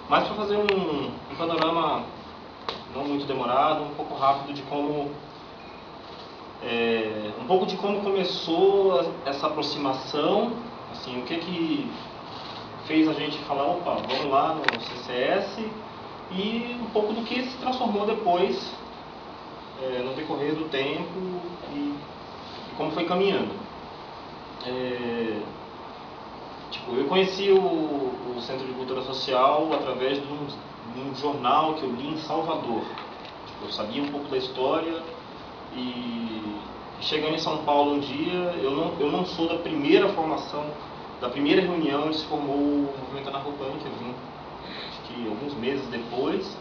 Mas para fazer um panorama não muito demorado, um pouco rápido de como um pouco de como começou essa aproximação, assim, o que fez a gente falar, opa, vamos lá no CCS, e um pouco do que se transformou depois no decorrer do tempo e como foi caminhando. Eu conheci o Centro de Cultura Social através de um jornal que eu li em Salvador. Eu sabia um pouco da história e chegando em São Paulo um dia, eu não sou da primeira formação, da primeira reunião onde se formou o movimento anarcopunk, eu vim acho que alguns meses depois.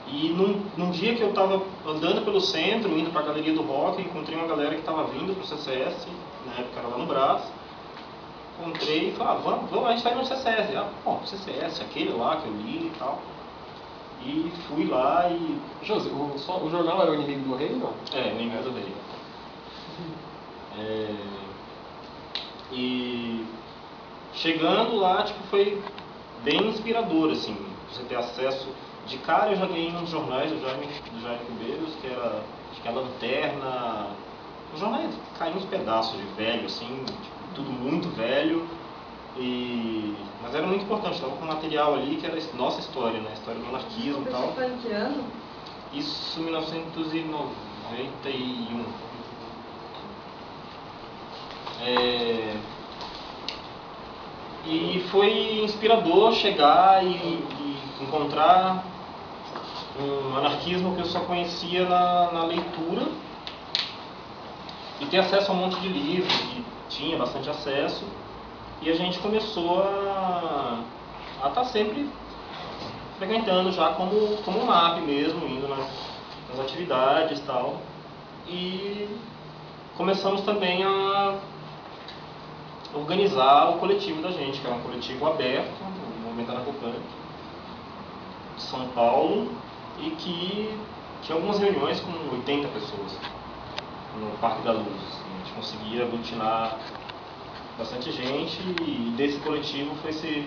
E num dia que eu estava andando pelo centro, indo para a Galeria do Rock, encontrei uma galera que estava vindo para o CCS, na época era lá no Brás. Encontrei e falei, vamos, a gente vai no CCS. CCS, aquele lá que eu li e tal. E fui lá e... José, o jornal era o inimigo do rei, não? É, o inimigo do rei. E chegando lá, foi bem inspirador, assim, você ter acesso. De cara eu já ganhei uns jornais do Jaime Cubeiros, que era, acho que a Lanterna, os jornais caíam uns pedaços de velho, assim, tudo muito velho, mas era muito importante, estava com material ali que era nossa história, né, a história do anarquismo e tal. Isso foi em que ano? Isso em 1991. E foi inspirador chegar e encontrar um anarquismo que eu só conhecia na leitura e ter acesso a um monte de livros, que tinha bastante acesso, e a gente começou a estar sempre frequentando já como um MAP mesmo, indo nas atividades e tal, e começamos também a organizar o coletivo da gente, que era um coletivo aberto, o Movimento Anarcopunk, de São Paulo, e que tinha algumas reuniões com 80 pessoas no Parque da Luz. A gente conseguia aglutinar bastante gente e desse coletivo foi se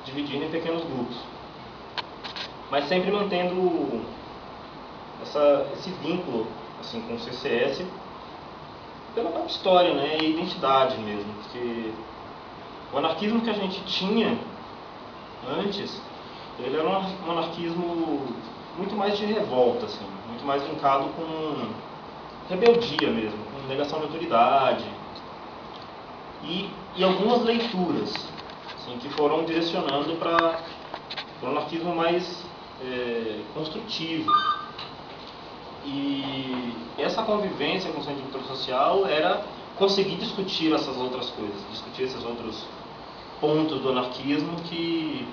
dividindo em pequenos grupos. Mas sempre mantendo esse vínculo assim, com o CCS pela própria história, né, e identidade mesmo. Porque o anarquismo que a gente tinha antes, ele era um anarquismo muito mais de revolta, assim, muito mais linkado com rebeldia mesmo, com negação de autoridade e algumas leituras assim, que foram direcionando para um anarquismo mais construtivo. E essa convivência com o Centro de Cultura Social era conseguir discutir essas outras coisas, discutir esses outros pontos do anarquismo que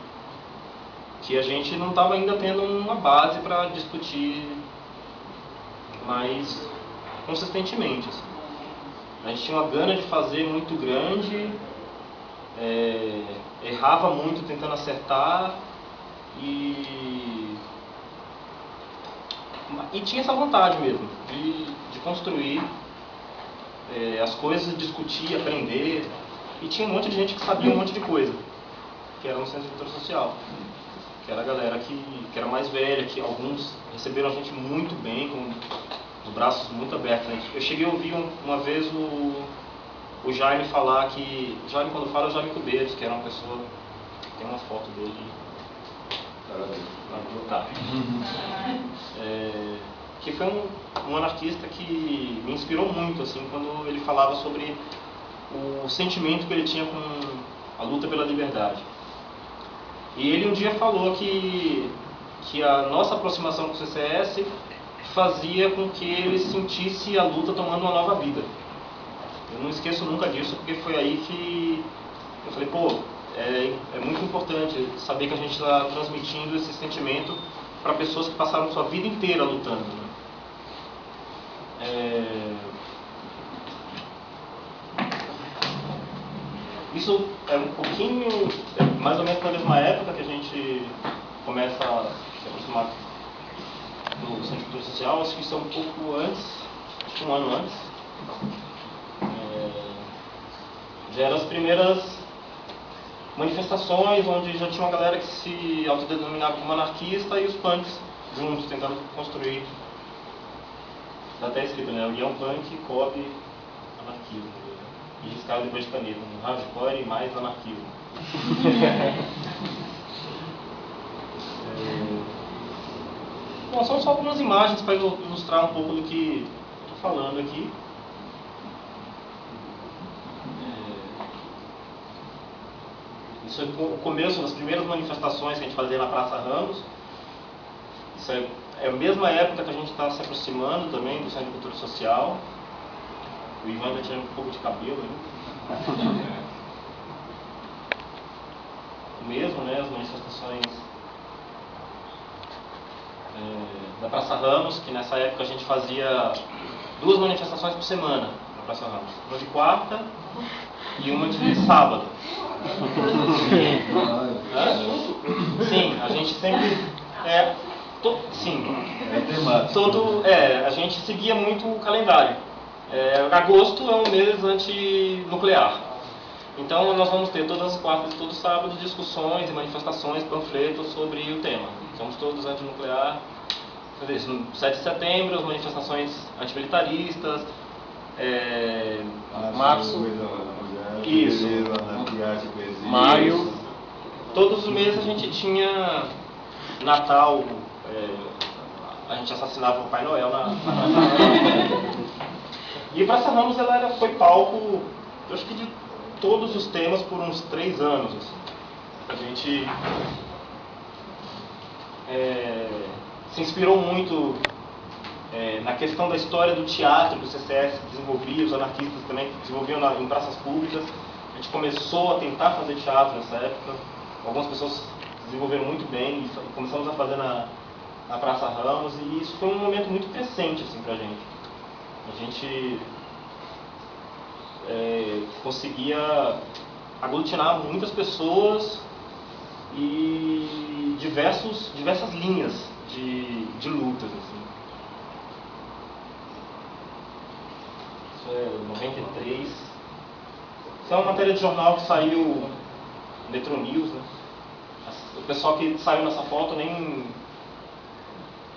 a gente não estava ainda tendo uma base para discutir mais consistentemente. Assim. A gente tinha uma gana de fazer muito grande, errava muito tentando acertar e tinha essa vontade mesmo de construir as coisas, discutir, aprender. E tinha um monte de gente que sabia um monte de coisa, que era no Centro de Cultura Social. Que era a galera que era mais velha, que alguns receberam a gente muito bem, com os braços muito abertos. Né? Eu cheguei a ouvir uma vez o Jaime falar que... O Jaime, quando fala, é o Jaime Cubeiros, que era uma pessoa... Tem uma foto dele. Que foi um anarquista que me inspirou muito, assim, quando ele falava sobre o sentimento que ele tinha com a luta pela liberdade. E ele um dia falou que a nossa aproximação com o CCS fazia com que ele sentisse a luta tomando uma nova vida. Eu não esqueço nunca disso, porque foi aí que eu falei, é muito importante saber que a gente está transmitindo esse sentimento para pessoas que passaram sua vida inteira lutando. Né? Isso é um pouquinho, mais ou menos na mesma época que a gente começa a se aproximar do Centro de Cultura Social, acho que isso é um pouco antes, acho que um ano antes. Já eram as primeiras manifestações onde já tinha uma galera que se autodenominava como anarquista e os punks juntos, tentando construir. Está até escrito, né? União Punk, COB, anarquismo. E riscado depois de caneta, um hardcore mais anarquismo. Bom, são só algumas imagens para ilustrar um pouco do que estou falando aqui. Isso é o começo das primeiras manifestações que a gente fazia na Praça Ramos. Isso é a mesma época que a gente está se aproximando também do Centro de Cultura Social. O Ivan está tirando um pouco de cabelo aí. O mesmo, né? As manifestações da Praça Ramos, que nessa época a gente fazia 2 manifestações por semana na Praça Ramos. Uma de quarta e uma de sábado. Sim, a gente sempre... a gente seguia muito o calendário. Agosto é um mês antinuclear. Então nós vamos ter todas as quartas e todos os sábados discussões e manifestações, panfletos sobre o tema. Somos todos antinuclear. No 7 de setembro, as manifestações antimilitaristas. Março. Isso. Maio. Todos os meses a gente tinha Natal. A gente assassinava o Papai Noel na E a Praça Ramos foi palco, eu acho que de todos os temas por uns 3 anos. Assim. A gente se inspirou muito na questão da história do teatro que o CCS desenvolvia, os anarquistas também desenvolviam em praças públicas. A gente começou a tentar fazer teatro nessa época. Algumas pessoas desenvolveram muito bem e começamos a fazer na Praça Ramos, e isso foi um momento muito crescente assim, pra gente. A gente conseguia aglutinar muitas pessoas e diversas linhas de lutas. Assim. Isso é 93. Isso é uma matéria de jornal que saiu Metronews, né? O pessoal que saiu nessa foto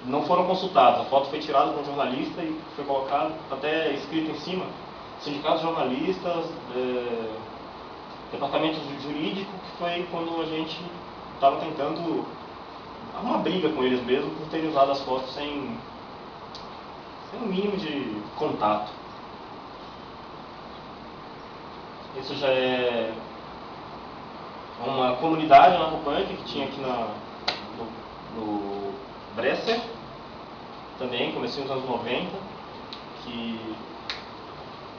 não foram consultados. A foto foi tirada por um jornalista e foi colocado, até escrito em cima, sindicatos de jornalistas, departamento jurídico, que foi quando a gente estava tentando uma briga com eles mesmo por terem usado as fotos sem um mínimo de contato. Isso já é uma comunidade anarcopunk que tinha aqui no Bresser, também, comecei nos anos 90, que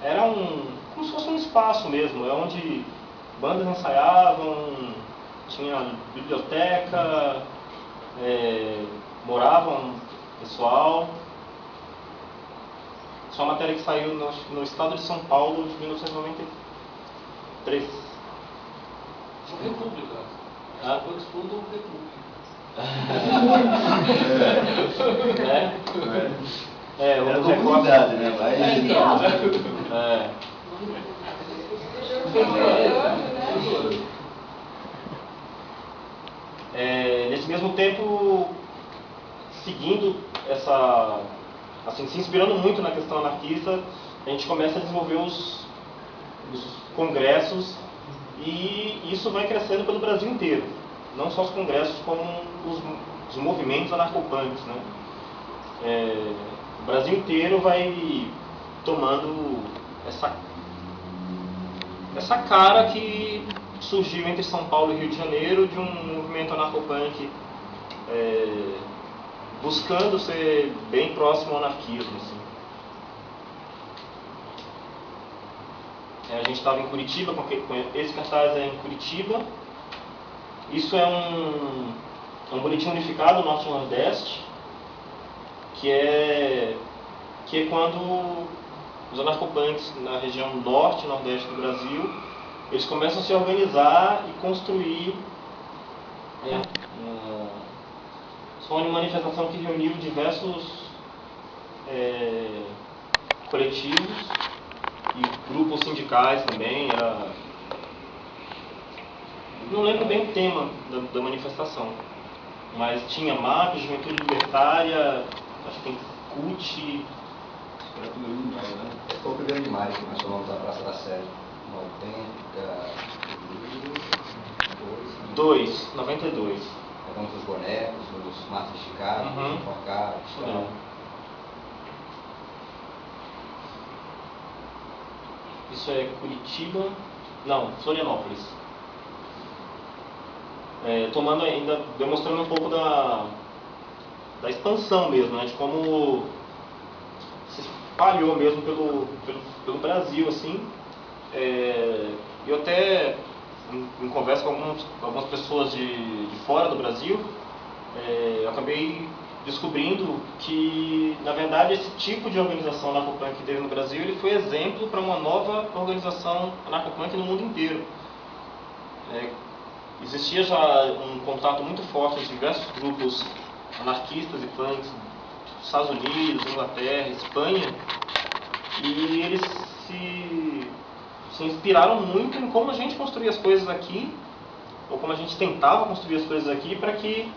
era como se fosse um espaço mesmo, onde bandas ensaiavam, tinha biblioteca, moravam pessoal. Isso é uma matéria que saiu no estado de São Paulo de 1993. República. Quando fundam República. A comunidade, né? Nesse mesmo tempo, seguindo se inspirando muito na questão anarquista, a gente começa a desenvolver os congressos, e isso vai crescendo pelo Brasil inteiro. Não só os congressos, como os movimentos anarcopunks, né? O Brasil inteiro vai tomando essa cara que surgiu entre São Paulo e Rio de Janeiro, de um movimento anarcopunk buscando ser bem próximo ao anarquismo. Assim. A gente estava em Curitiba, esse cartaz é em Curitiba. Isso é um boletim unificado Norte e Nordeste, que é quando os anarcopunks na região norte e nordeste do Brasil, eles começam a se organizar e construir foi uma manifestação que reuniu diversos coletivos e grupos sindicais também. Não lembro bem o tema da manifestação, mas tinha MAP, Juventude Libertária, acho que tem CUT. Era o primeiro de maio, né? Foi o primeiro de maio que nós falamos da Praça da Sé, 92. Pegamos os bonecos, os maços esticados, Uhum. os enforcados, tal. Isso é Curitiba, não, Florianópolis. Tomando ainda, demonstrando um pouco da expansão mesmo, né, de como se espalhou mesmo pelo Brasil, assim. Eu até, em conversa com algumas pessoas de fora do Brasil, eu acabei descobrindo que, na verdade, esse tipo de organização anarcopunk que teve no Brasil, ele foi exemplo para uma nova organização anarcopunk no mundo inteiro. Existia já um contato muito forte entre diversos grupos anarquistas e punks dos Estados Unidos, Inglaterra, Espanha, e eles se inspiraram muito em como a gente construía as coisas aqui, ou como a gente tentava construir as coisas aqui, para que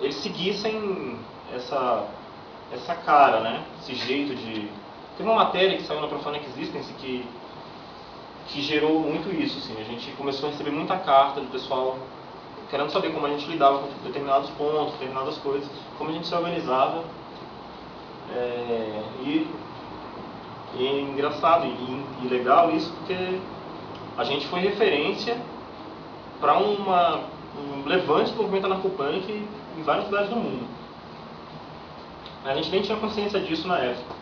eles seguissem essa cara, né? Esse jeito de... Teve uma matéria que saiu na Profanic Existence que gerou muito isso, assim. A gente começou a receber muita carta do pessoal querendo saber como a gente lidava com determinados pontos, determinadas coisas, como a gente se organizava. E é engraçado e legal isso, porque a gente foi referência para um levante do movimento anarcopunk em várias cidades do mundo. A gente nem tinha consciência disso na época.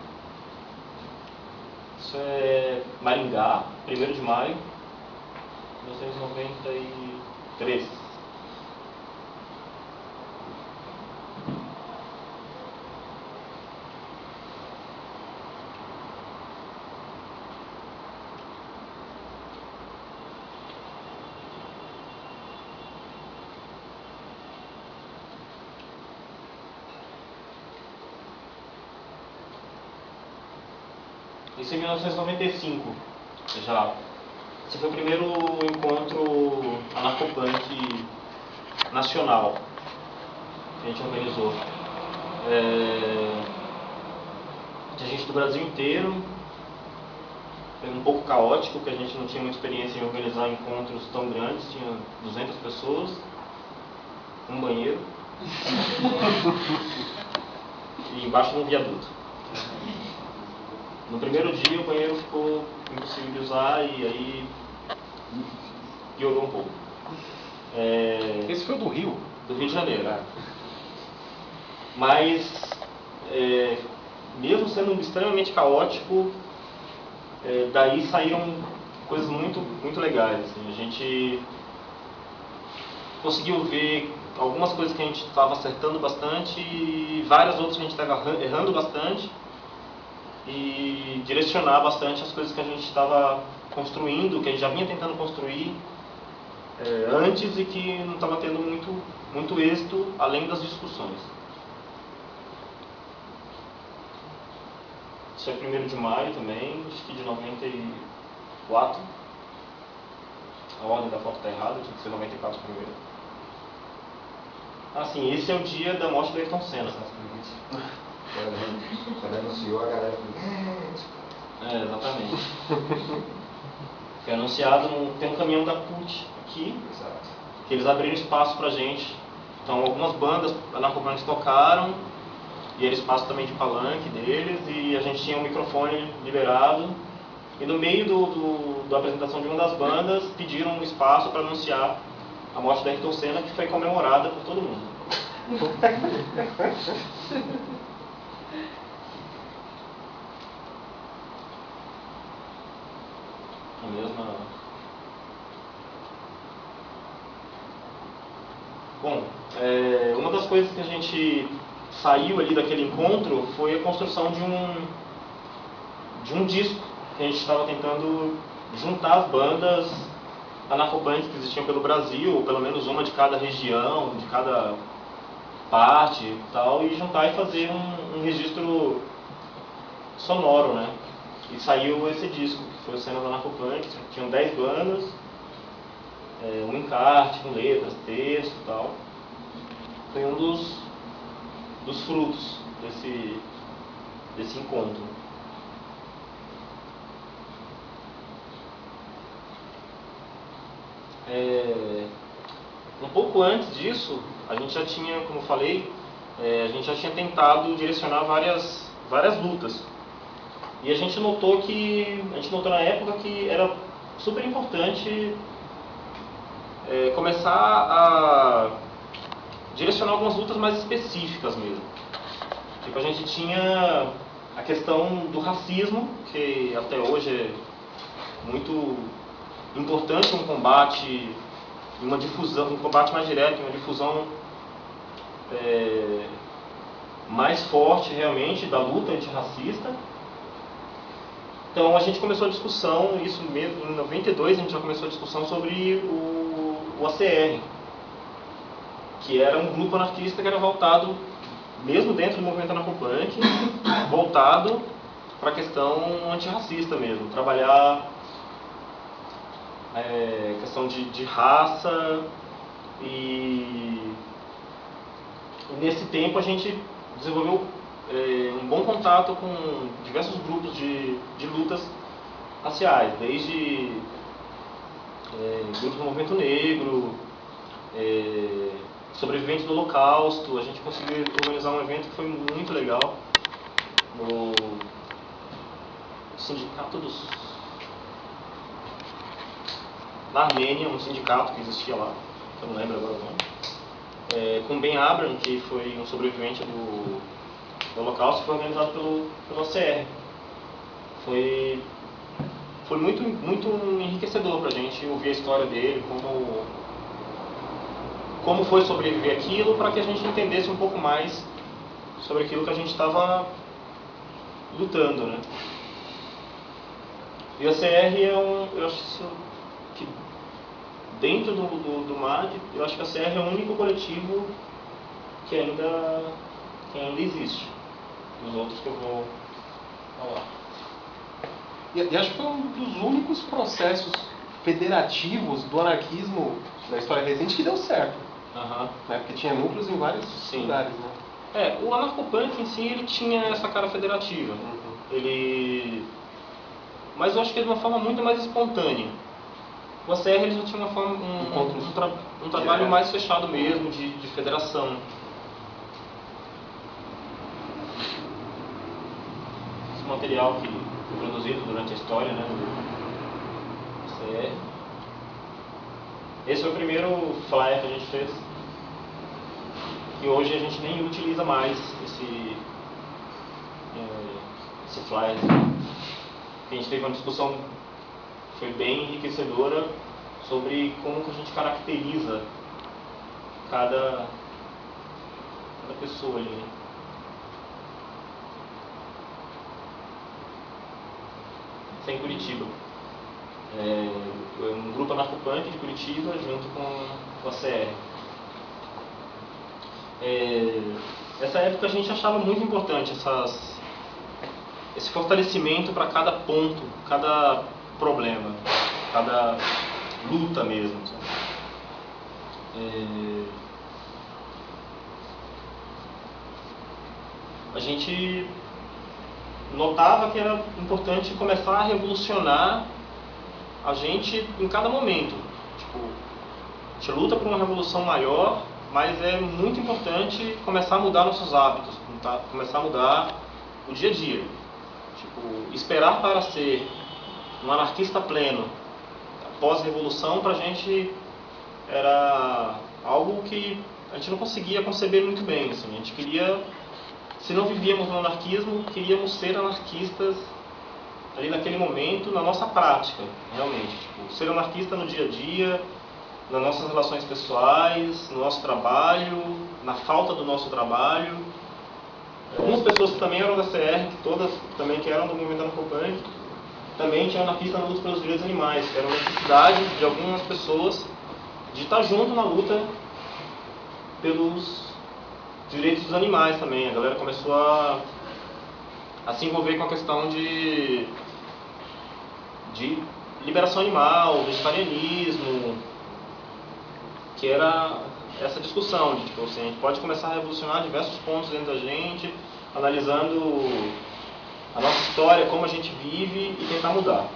Isso é Maringá, 1º de maio de 1993. Isso em 1995, já. Esse foi o primeiro encontro anarcopunk nacional que a gente organizou. Tinha gente do Brasil inteiro, foi um pouco caótico, porque a gente não tinha muita experiência em organizar encontros tão grandes, tinha 200 pessoas, um banheiro e embaixo de um viaduto. No primeiro dia o banheiro ficou impossível de usar e aí piorou um pouco. Esse foi o do Rio? Do Rio de Janeiro. Mas, mesmo sendo extremamente caótico, daí saíram coisas muito, muito legais. Assim. A gente conseguiu ver algumas coisas que a gente estava acertando bastante e várias outras que a gente estava errando bastante. E direcionar bastante as coisas que a gente estava construindo, que a gente já vinha tentando construir antes e que não estava tendo muito êxito, além das discussões. Isso é 1º de maio também, acho que de 94. A ordem da foto está errada, tinha que ser 94 primeiro. Ah, sim, esse é o dia da morte do Ayrton Senna. Quando anunciou, a galera falou... Exatamente. Foi anunciado, tem um caminhão da CUT aqui, Exato. que eles abriram espaço pra gente. Então algumas bandas anarcopunks tocaram, e era espaço também de palanque deles, e a gente tinha um microfone liberado. E no meio da apresentação de uma das bandas, pediram um espaço para anunciar a morte da Ayrton Senna, que foi comemorada por todo mundo. A mesma... Bom, uma das coisas que a gente saiu ali daquele encontro foi a construção de um disco que a gente estava tentando juntar as bandas anarcopunks que existiam pelo Brasil, ou pelo menos uma de cada região, de cada parte e tal, e juntar e fazer um registro sonoro, né? E saiu esse disco, que foi o Cena do Anarcopunk, tinham 10 bandas, um encarte com letras, texto e tal. Foi um dos frutos desse encontro. Um pouco antes disso, a gente já tinha, como eu falei, a gente já tinha tentado direcionar várias lutas. E a gente notou na época que era super importante começar a direcionar algumas lutas mais específicas mesmo. Tipo, a gente tinha a questão do racismo, que até hoje é muito importante um combate, uma difusão, um combate mais direto, uma difusão mais forte realmente da luta antirracista. Então a gente começou a discussão, isso mesmo, em 92 a gente já começou a discussão sobre o ACR, que era um grupo anarquista que era voltado, mesmo dentro do movimento anarcopunk, voltado para a questão antirracista mesmo, trabalhar questão de raça, e nesse tempo a gente desenvolveu um bom contato com diversos grupos de lutas raciais, desde grupos do movimento negro, sobreviventes do Holocausto. A gente conseguiu organizar um evento que foi muito legal no sindicato da Armênia, um sindicato que existia lá, que eu não lembro agora o nome, com Ben Abram, que foi um sobrevivente do Holocausto, foi organizado pelo ACR. Foi muito, muito enriquecedor para a gente ouvir a história dele, como foi sobreviver aquilo, para que a gente entendesse um pouco mais sobre aquilo que a gente estava lutando, né? E o ACR eu acho que dentro do MAD, eu acho que a ACR é o único coletivo que ainda existe. Os outros que eu vou falar. E acho que foi um dos únicos processos federativos do anarquismo da história recente que deu certo. Né? Porque tinha núcleos em vários lugares, né? O anarcopunk em si, ele tinha essa cara federativa. Mas eu acho que de uma forma muito mais espontânea. O ACR ele já tinha uma forma, um trabalho mais fechado mesmo, de federação. Esse material que foi produzido durante a história, né, do ACR. Esse foi o primeiro flyer que a gente fez. E hoje a gente nem utiliza mais esse flyer. A gente teve uma discussão que foi bem enriquecedora sobre como que a gente caracteriza cada pessoa ali. Isso é em Curitiba. Um grupo anarcopunk de Curitiba junto com o ACR. Nessa época a gente achava muito importante esse fortalecimento para cada ponto, cada problema, cada luta mesmo. A gente notava que era importante começar a revolucionar a gente em cada momento. Tipo, a gente luta por uma revolução maior, mas é muito importante começar a mudar nossos hábitos, começar a mudar o dia a dia. Tipo, esperar para ser um anarquista pleno pós-revolução, pra gente era algo que a gente não conseguia conceber muito bem. Assim. A gente queria, se não vivíamos no anarquismo, queríamos ser anarquistas ali naquele momento, na nossa prática, realmente. Tipo, ser anarquista no dia a dia, nas nossas relações pessoais, no nosso trabalho, na falta do nosso trabalho. Algumas pessoas que também eram da CR, todas também que eram do movimento anarcopunk, também tinham anarquista na luta pelos direitos animais, que era uma necessidade de algumas pessoas de estar junto na luta pelos direitos dos animais também. A galera começou a se envolver com a questão de liberação animal, vegetarianismo, que era essa discussão de tipo assim, a gente pode começar a revolucionar diversos pontos dentro da gente, analisando a nossa história, como a gente vive e tentar mudar.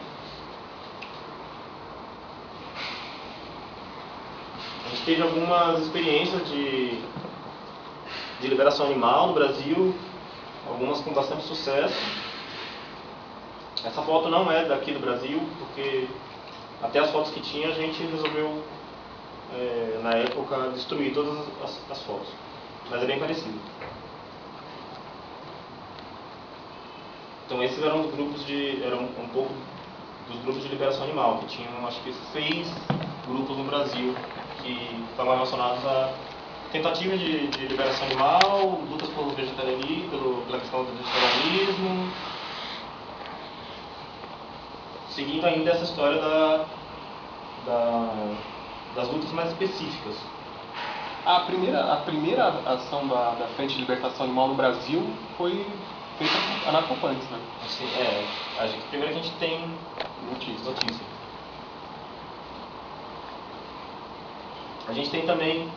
A gente teve algumas experiências de liberação animal no Brasil, algumas com bastante sucesso. Essa foto não é daqui do Brasil, porque até as fotos que tinha a gente resolveu, na época, destruir todas as fotos. Mas é bem parecido. Então esses eram os grupos eram um pouco dos grupos de liberação animal, que tinham acho que 6 grupos no Brasil que estavam relacionados a tentativa de liberação animal, lutas pelo vegetarianismo, pela questão do vegetarianismo, seguindo ainda essa história das lutas mais específicas. A primeira ação da Frente de Libertação Animal no Brasil foi feita por anarcopunks, né? Assim, primeiro a gente tem notícia. A gente tem também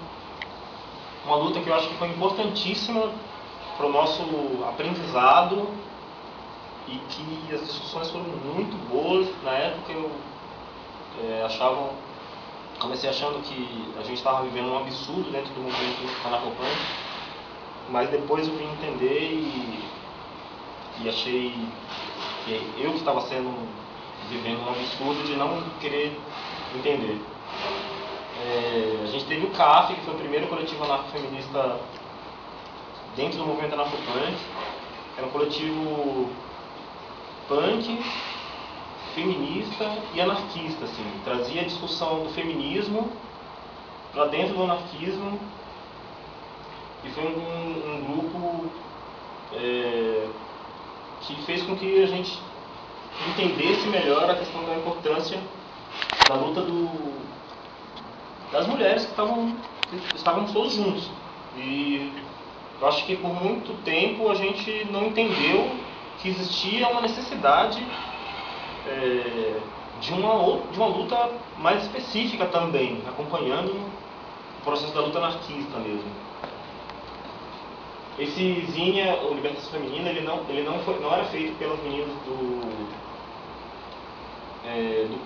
uma luta que eu acho que foi importantíssima para o nosso aprendizado e que as discussões foram muito boas. Na época eu comecei achando que a gente estava vivendo um absurdo dentro do movimento anarcopunk, mas depois eu vim entender e achei que eu que estava vivendo um absurdo de não querer entender. A gente teve o CAF, que foi o primeiro coletivo anarcofeminista dentro do movimento anarcopunk. Era um coletivo punk, feminista e anarquista, assim. Trazia a discussão do feminismo para dentro do anarquismo, e foi um grupo que fez com que a gente entendesse melhor a questão da importância da luta das mulheres que estávamos todos juntos. E eu acho que por muito tempo a gente não entendeu que existia uma necessidade de uma luta mais específica também, acompanhando o processo da luta anarquista mesmo. Esse zine, o Libertação Feminina, ele não era feito pelas meninas do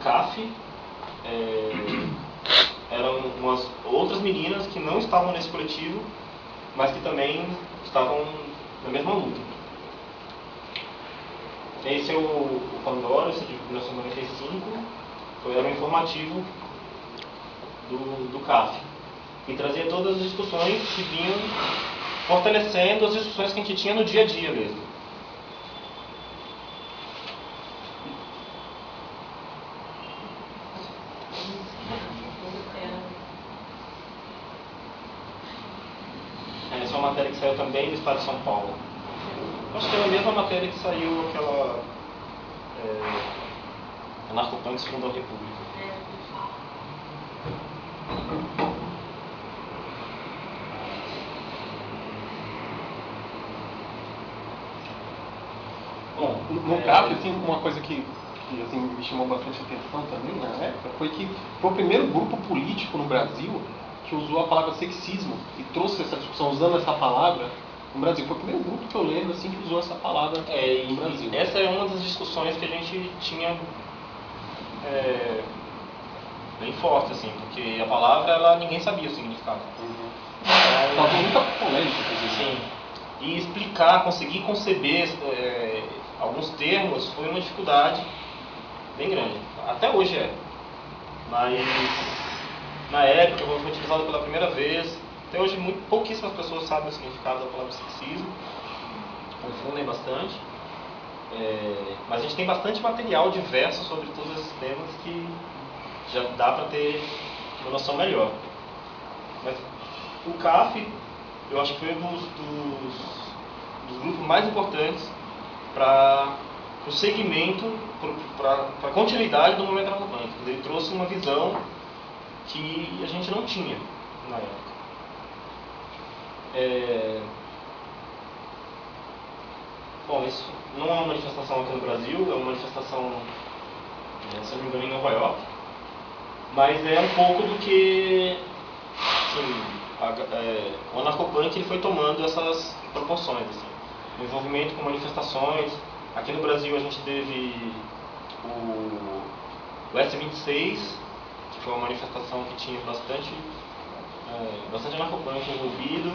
CAF. Eram umas outras meninas que não estavam nesse coletivo, mas que também estavam na mesma luta. Esse é o Pandora, esse de 1995, era um informativo do CAF, e trazia todas as discussões que vinham fortalecendo as discussões que a gente tinha no dia a dia mesmo. Essa é uma matéria que saiu também do estado de São Paulo. Acho que é a mesma matéria que saiu aquela Anarcopunk segundo a República. Bom, no CAF, assim, uma coisa que assim, me chamou bastante atenção também na época foi que foi o primeiro grupo político no Brasil que usou a palavra sexismo e trouxe essa discussão usando essa palavra no Brasil. Foi o primeiro grupo que eu lembro assim, que usou essa palavra no Brasil. Essa é uma das discussões que a gente tinha bem forte, assim, porque a palavra ninguém sabia o significado. Tava muita polêmica, sim. E explicar, conseguir conceber alguns termos foi uma dificuldade bem grande. Até hoje é. Mas na época, quando foi utilizado pela primeira vez, até hoje pouquíssimas pessoas sabem o significado da palavra sexismo, confundem bastante. Mas a gente tem bastante material diverso sobre todos esses temas que já dá para ter uma noção melhor. Mas o CAF, eu acho que foi um dos grupos mais importantes para o segmento, para a continuidade do movimento anarcopunk. Ele trouxe uma visão que a gente não tinha na época. Bom, isso não é uma manifestação aqui no Brasil, é uma manifestação, se não me engano, em Nova York, mas é um pouco do que assim, o anarcopunk ele foi tomando essas proporções, assim, o envolvimento com manifestações. Aqui no Brasil a gente teve o S26, que foi uma manifestação que tinha bastante anarcopunk envolvido,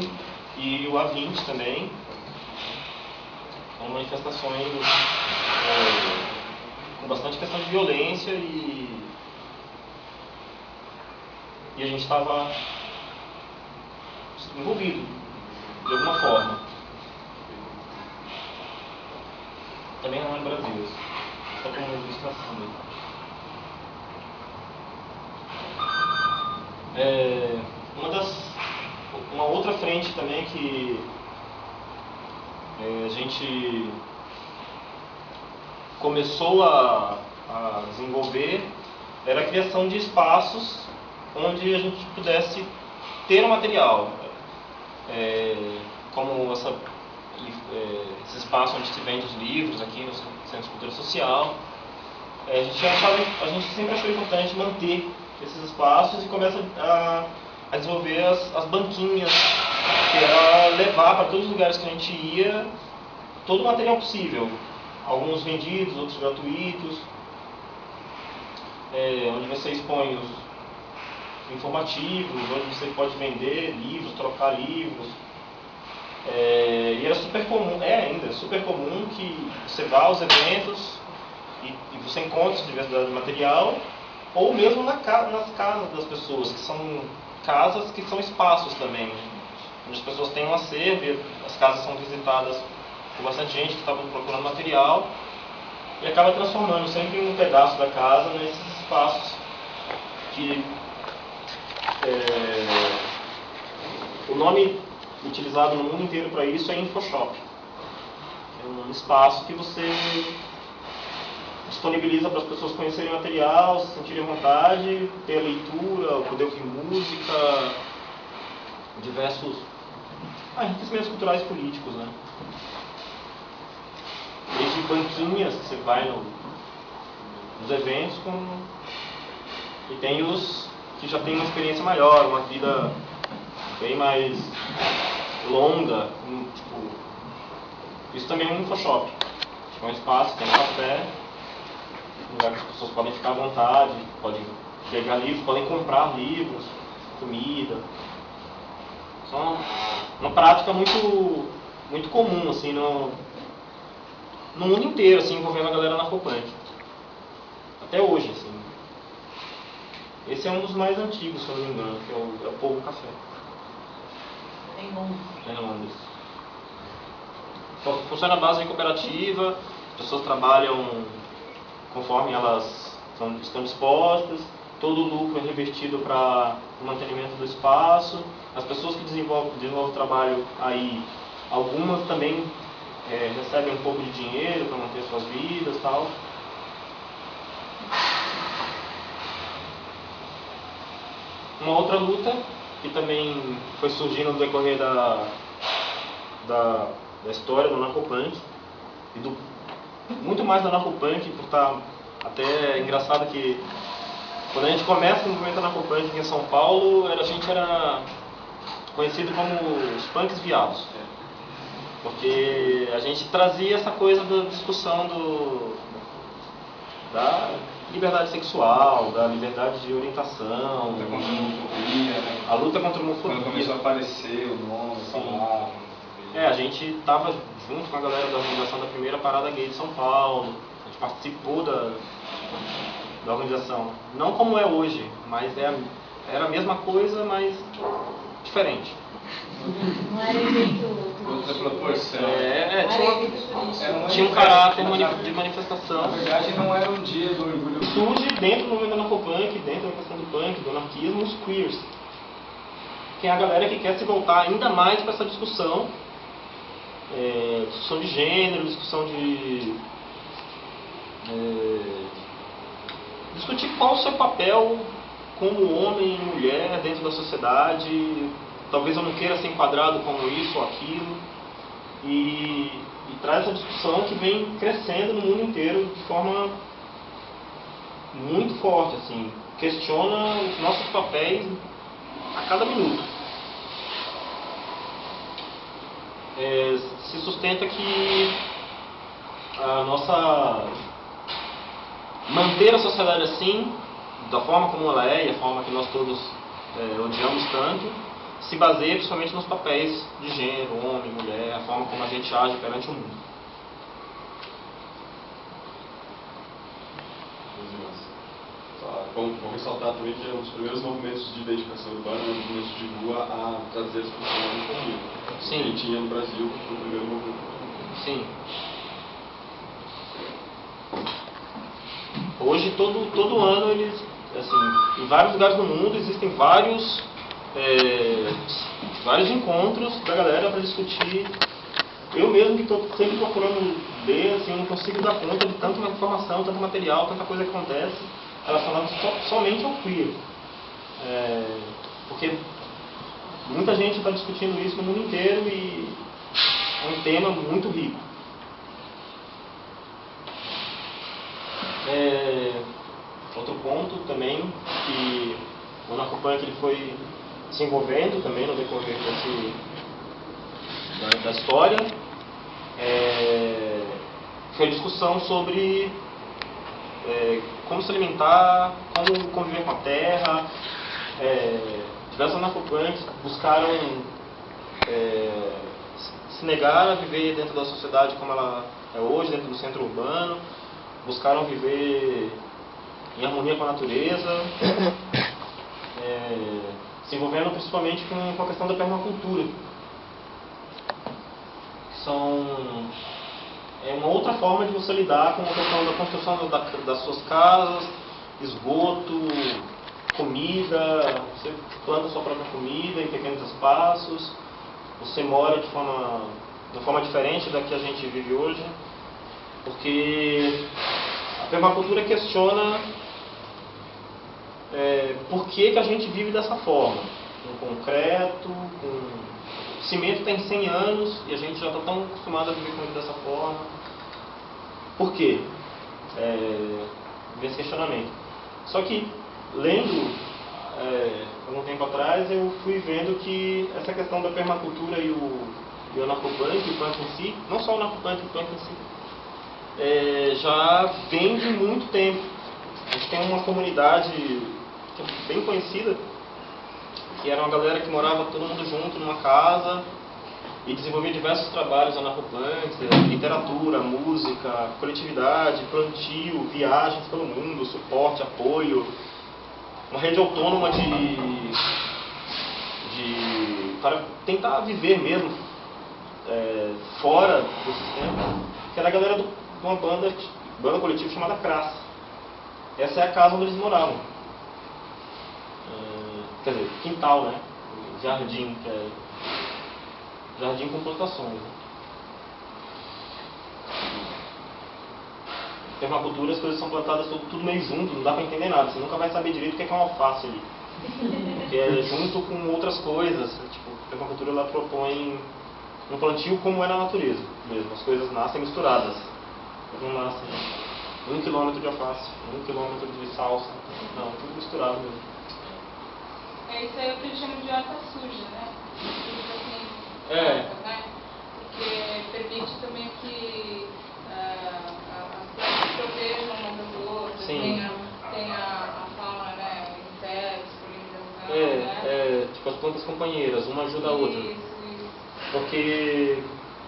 e o A20 também. São manifestações com bastante questão de violência e a gente estava envolvido de alguma forma. Também não é no Brasil, só como ilustração mesmo. Uma outra frente também que a gente começou a desenvolver era a criação de espaços onde a gente pudesse ter um material, como esse espaço onde se vende os livros aqui no Centro de Cultura Social. A gente sempre achou importante manter esses espaços e começa a desenvolver as banquinhas, que era levar para todos os lugares que a gente ia todo o material possível, alguns vendidos, outros gratuitos, onde você expõe os informativos, onde você pode vender livros, trocar livros. E era super comum, ainda super comum que você vá aos eventos e você encontre essa diversidade de material, ou mesmo nas casas das pessoas, que são casas que são espaços também, onde as pessoas têm um acervo e as casas são visitadas por bastante gente que estava procurando material e acaba transformando sempre um pedaço da casa nesses espaços que o nome utilizado no mundo inteiro para isso é InfoShop. É um espaço que você disponibiliza para as pessoas conhecerem o material, se sentirem à vontade, ter a leitura, poder ouvir música, diversos enriquecimentos culturais e políticos, né? Desde banquinhas que você vai nos eventos, e tem os que já têm uma experiência maior, uma vida bem mais longa, isso também é um InfoShop. É um espaço, tem um café, um lugar que as pessoas podem ficar à vontade, podem pegar livros, podem comprar livros, comida. Isso é uma prática muito, muito comum assim, no mundo inteiro, assim, envolvendo a galera anarcopunk. Até hoje, assim. Esse é um dos mais antigos, se eu não me engano, que é o Povo Café. Em Londres. Em Londres. Funciona à base de cooperativa, as pessoas trabalham conforme elas estão dispostas, todo o lucro é revertido para o mantenimento do espaço. As pessoas que desenvolvem o trabalho aí, algumas também recebem um pouco de dinheiro para manter suas vidas e tal. Uma outra luta que também foi surgindo no decorrer da história do anarcopunk, e muito mais do anarcopunk, por estar até engraçado que quando a gente começa o movimento anarcopunk aqui em São Paulo, a gente era conhecido como os punks viados, porque a gente trazia essa coisa da discussão da liberdade sexual, da liberdade de orientação, a luta contra a homofobia. Quando começou a aparecer o nome, falar. A gente estava junto com a galera da organização da primeira parada gay de São Paulo, a gente participou da organização. Não como é hoje, mas era a mesma coisa, mas diferente. Não era evento. Outra proporção. Tinha um caráter de manifestação. Na verdade, não era um dia do orgulho. Surge dentro do movimento anarcopunk, dentro da questão do punk, do anarquismo, os queers. Que é a galera que quer se voltar ainda mais para essa discussão. Discussão de gênero, discussão de... discutir qual o seu papel como homem e mulher dentro da sociedade. Talvez eu não queira ser enquadrado como isso ou aquilo. E traz essa discussão que vem crescendo no mundo inteiro de forma muito forte, assim. Questiona os nossos papéis a cada minuto. Se sustenta que a nossa manter a sociedade assim, da forma como ela é e a forma que nós todos odiamos tanto, se baseia principalmente nos papéis de gênero, homem, mulher, a forma como a gente age perante o mundo. Vamos ressaltar também que é um dos primeiros movimentos de dedicação urbana, movimentos de rua, a trazer as pessoas em comum. Sim. Que tinha no Brasil, que foi o primeiro movimento. Sim. Hoje, todo ano, eles, assim, em vários lugares do mundo, existem vários encontros da galera para discutir. Eu mesmo que estou sempre procurando ler, assim, eu não consigo dar conta de tanta informação, tanto material, tanta coisa que acontece relacionada somente ao queer. Porque muita gente está discutindo isso no mundo inteiro e é um tema muito rico. Outro ponto também, que o anarcopunk ele foi se envolvendo também no decorrer da história, foi a discussão sobre como se alimentar, como conviver com a terra. Diversos anarcopunks buscaram se negar a viver dentro da sociedade como ela é hoje, dentro do centro urbano, buscaram viver em harmonia com a natureza, se envolvendo principalmente com a questão da permacultura, que são uma outra forma de você lidar com a questão da construção das suas casas, esgoto, comida. Você planta sua própria comida em pequenos espaços, você mora de forma diferente da que a gente vive hoje, porque a permacultura questiona por que a gente vive dessa forma, com concreto, com cimento tem 100 anos e a gente já está tão acostumado a viver com ele dessa forma. Por quê? Vem esse questionamento. Só que, lendo, algum tempo atrás, eu fui vendo que essa questão da permacultura e o anarcopunk, o punk em si, não só o anarcopunk, o punk em si, já vem de muito tempo. A gente tem uma comunidade que é bem conhecida, que era uma galera que morava todo mundo junto numa casa e desenvolvia diversos trabalhos anarcopunks, literatura, música, coletividade, plantio, viagens pelo mundo, suporte, apoio, uma rede autônoma para tentar viver mesmo fora do sistema, que era a galera de uma banda coletiva chamada Crass. Essa é a casa onde eles moravam. Quer dizer, quintal, né? Jardim, que é jardim com plantações. Né? Permacultura, as coisas são plantadas tudo meio junto, não dá pra entender nada. Você nunca vai saber direito o que é uma alface ali. Porque é junto com outras coisas. Tipo, a permacultura ela propõe um plantio como é na natureza mesmo. As coisas nascem misturadas. Não nascem 1 quilômetro de alface, 1 quilômetro de salsa. Não, tudo misturado mesmo. Isso aí é o que eles chamam de horta suja, né? Né? Porque permite também que as plantas protejam uma das outras, tem a fauna, né? Insetos, polinização, né? Tipo as plantas companheiras, uma ajuda a outra. Isso. Porque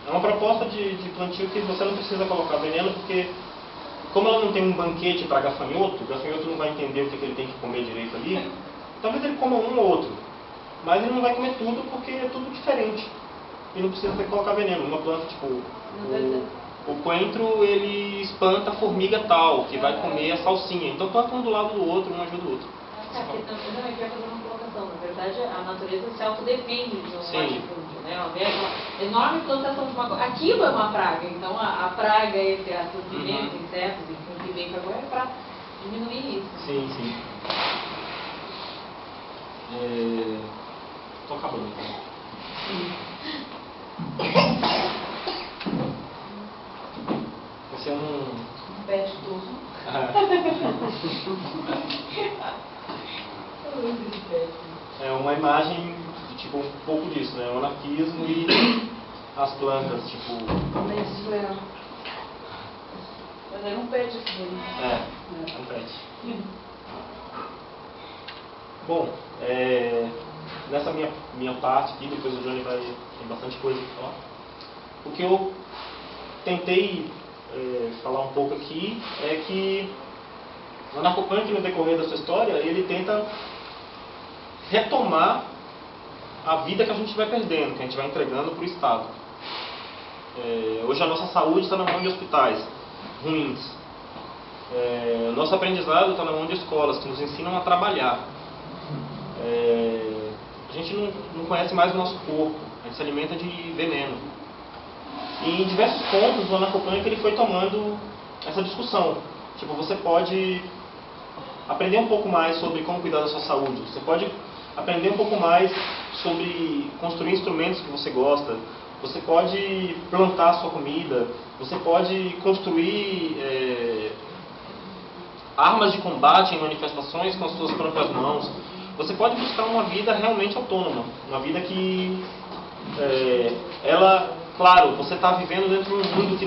é uma proposta de plantio que você não precisa colocar veneno, porque como ela não tem um banquete para gafanhoto, o gafanhoto não vai entender o que ele tem que comer direito ali. Talvez ele coma um ou outro, mas ele não vai comer tudo porque é tudo diferente. E não precisa ter que colocar veneno. Uma planta, tipo, o coentro, ele espanta a formiga tal, que vai comer a salsinha. Então planta um do lado do outro, um ajuda o outro. Aqui também quer fazer uma colocação. Na verdade, a natureza se autodefende de um latifúndio, né? Uma enorme plantação de uma coisa. Aquilo é uma praga. Então a praga entre as pimentas, insetos, enfim, que vem para agora é para diminuir isso. Sim. Estou acabando então. Esse é um pet tudo. É uma imagem de, tipo, um pouco disso, né? O anarquismo e as plantas, tipo... Isso é... Mas era um pet aqui. É um pet. Bom, nessa minha parte aqui, depois o Johnny tem bastante coisa para falar. O que eu tentei falar um pouco aqui é que o anarcopunk, no decorrer da sua história, ele tenta retomar a vida que a gente vai perdendo, que a gente vai entregando para o Estado. Hoje a nossa saúde está na mão de hospitais ruins. Nosso aprendizado está na mão de escolas que nos ensinam a trabalhar. A gente não conhece mais o nosso corpo, a gente se alimenta de veneno. E em diversos pontos o anarcopunk ele foi tomando essa discussão. Tipo, você pode aprender um pouco mais sobre como cuidar da sua saúde, você pode aprender um pouco mais sobre construir instrumentos que você gosta, você pode plantar a sua comida, você pode construir armas de combate em manifestações com as suas próprias mãos. Você pode buscar uma vida realmente autônoma, uma vida que claro, você está vivendo dentro de um mundo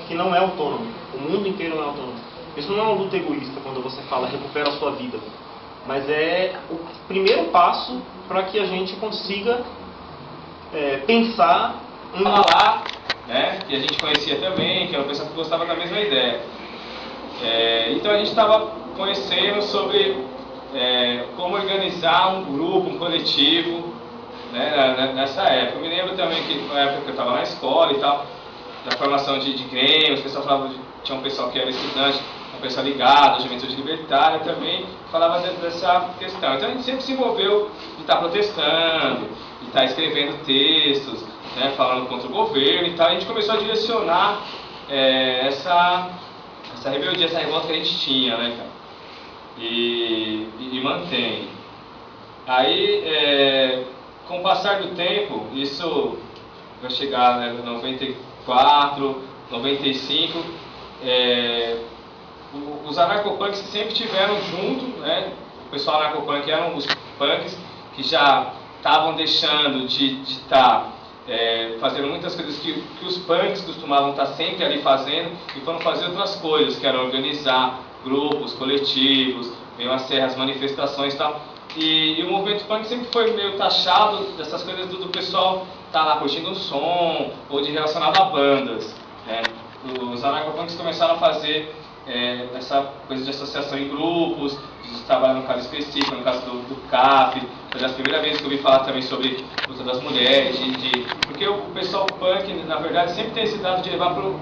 que não é autônomo. O mundo inteiro não é autônomo. Isso não é uma luta egoísta quando você fala recupera a sua vida, mas é o primeiro passo para que a gente consiga pensar em lá, né, que a gente conhecia também, que era uma pessoa que gostava da mesma ideia. Então a gente estava conhecendo sobre como organizar um grupo, um coletivo, né, nessa época. Eu me lembro também que na época que eu estava na escola e tal, da formação de grêmios, o pessoal falava tinha um pessoal que era estudante, um pessoal ligado à juventude libertária também, falava dessa questão. Então a gente sempre se envolveu de estar protestando, de estar escrevendo textos, né, falando contra o governo e tal. A gente começou a direcionar essa rebeldia, essa revolta que a gente tinha, né, cara? E mantém. Aí, com o passar do tempo, isso vai chegar em 94, 95, os anarcopunks sempre estiveram junto, né? O pessoal anarcopunk eram os punks que já estavam deixando de estar fazendo muitas coisas que os punks costumavam estar sempre ali fazendo e foram fazer outras coisas, que eram organizar grupos, coletivos, meio a serra, as manifestações e tal. E o movimento punk sempre foi meio taxado dessas coisas do pessoal estar lá curtindo um som ou de relacionado a bandas, né? Os anarcopunks começaram a fazer essa coisa de associação em grupos, de trabalhar no caso específico, no caso do CAP. Foi a primeira vez que eu ouvi falar também sobre a luta das mulheres, porque o pessoal punk, na verdade, sempre tem esse dado de levar para o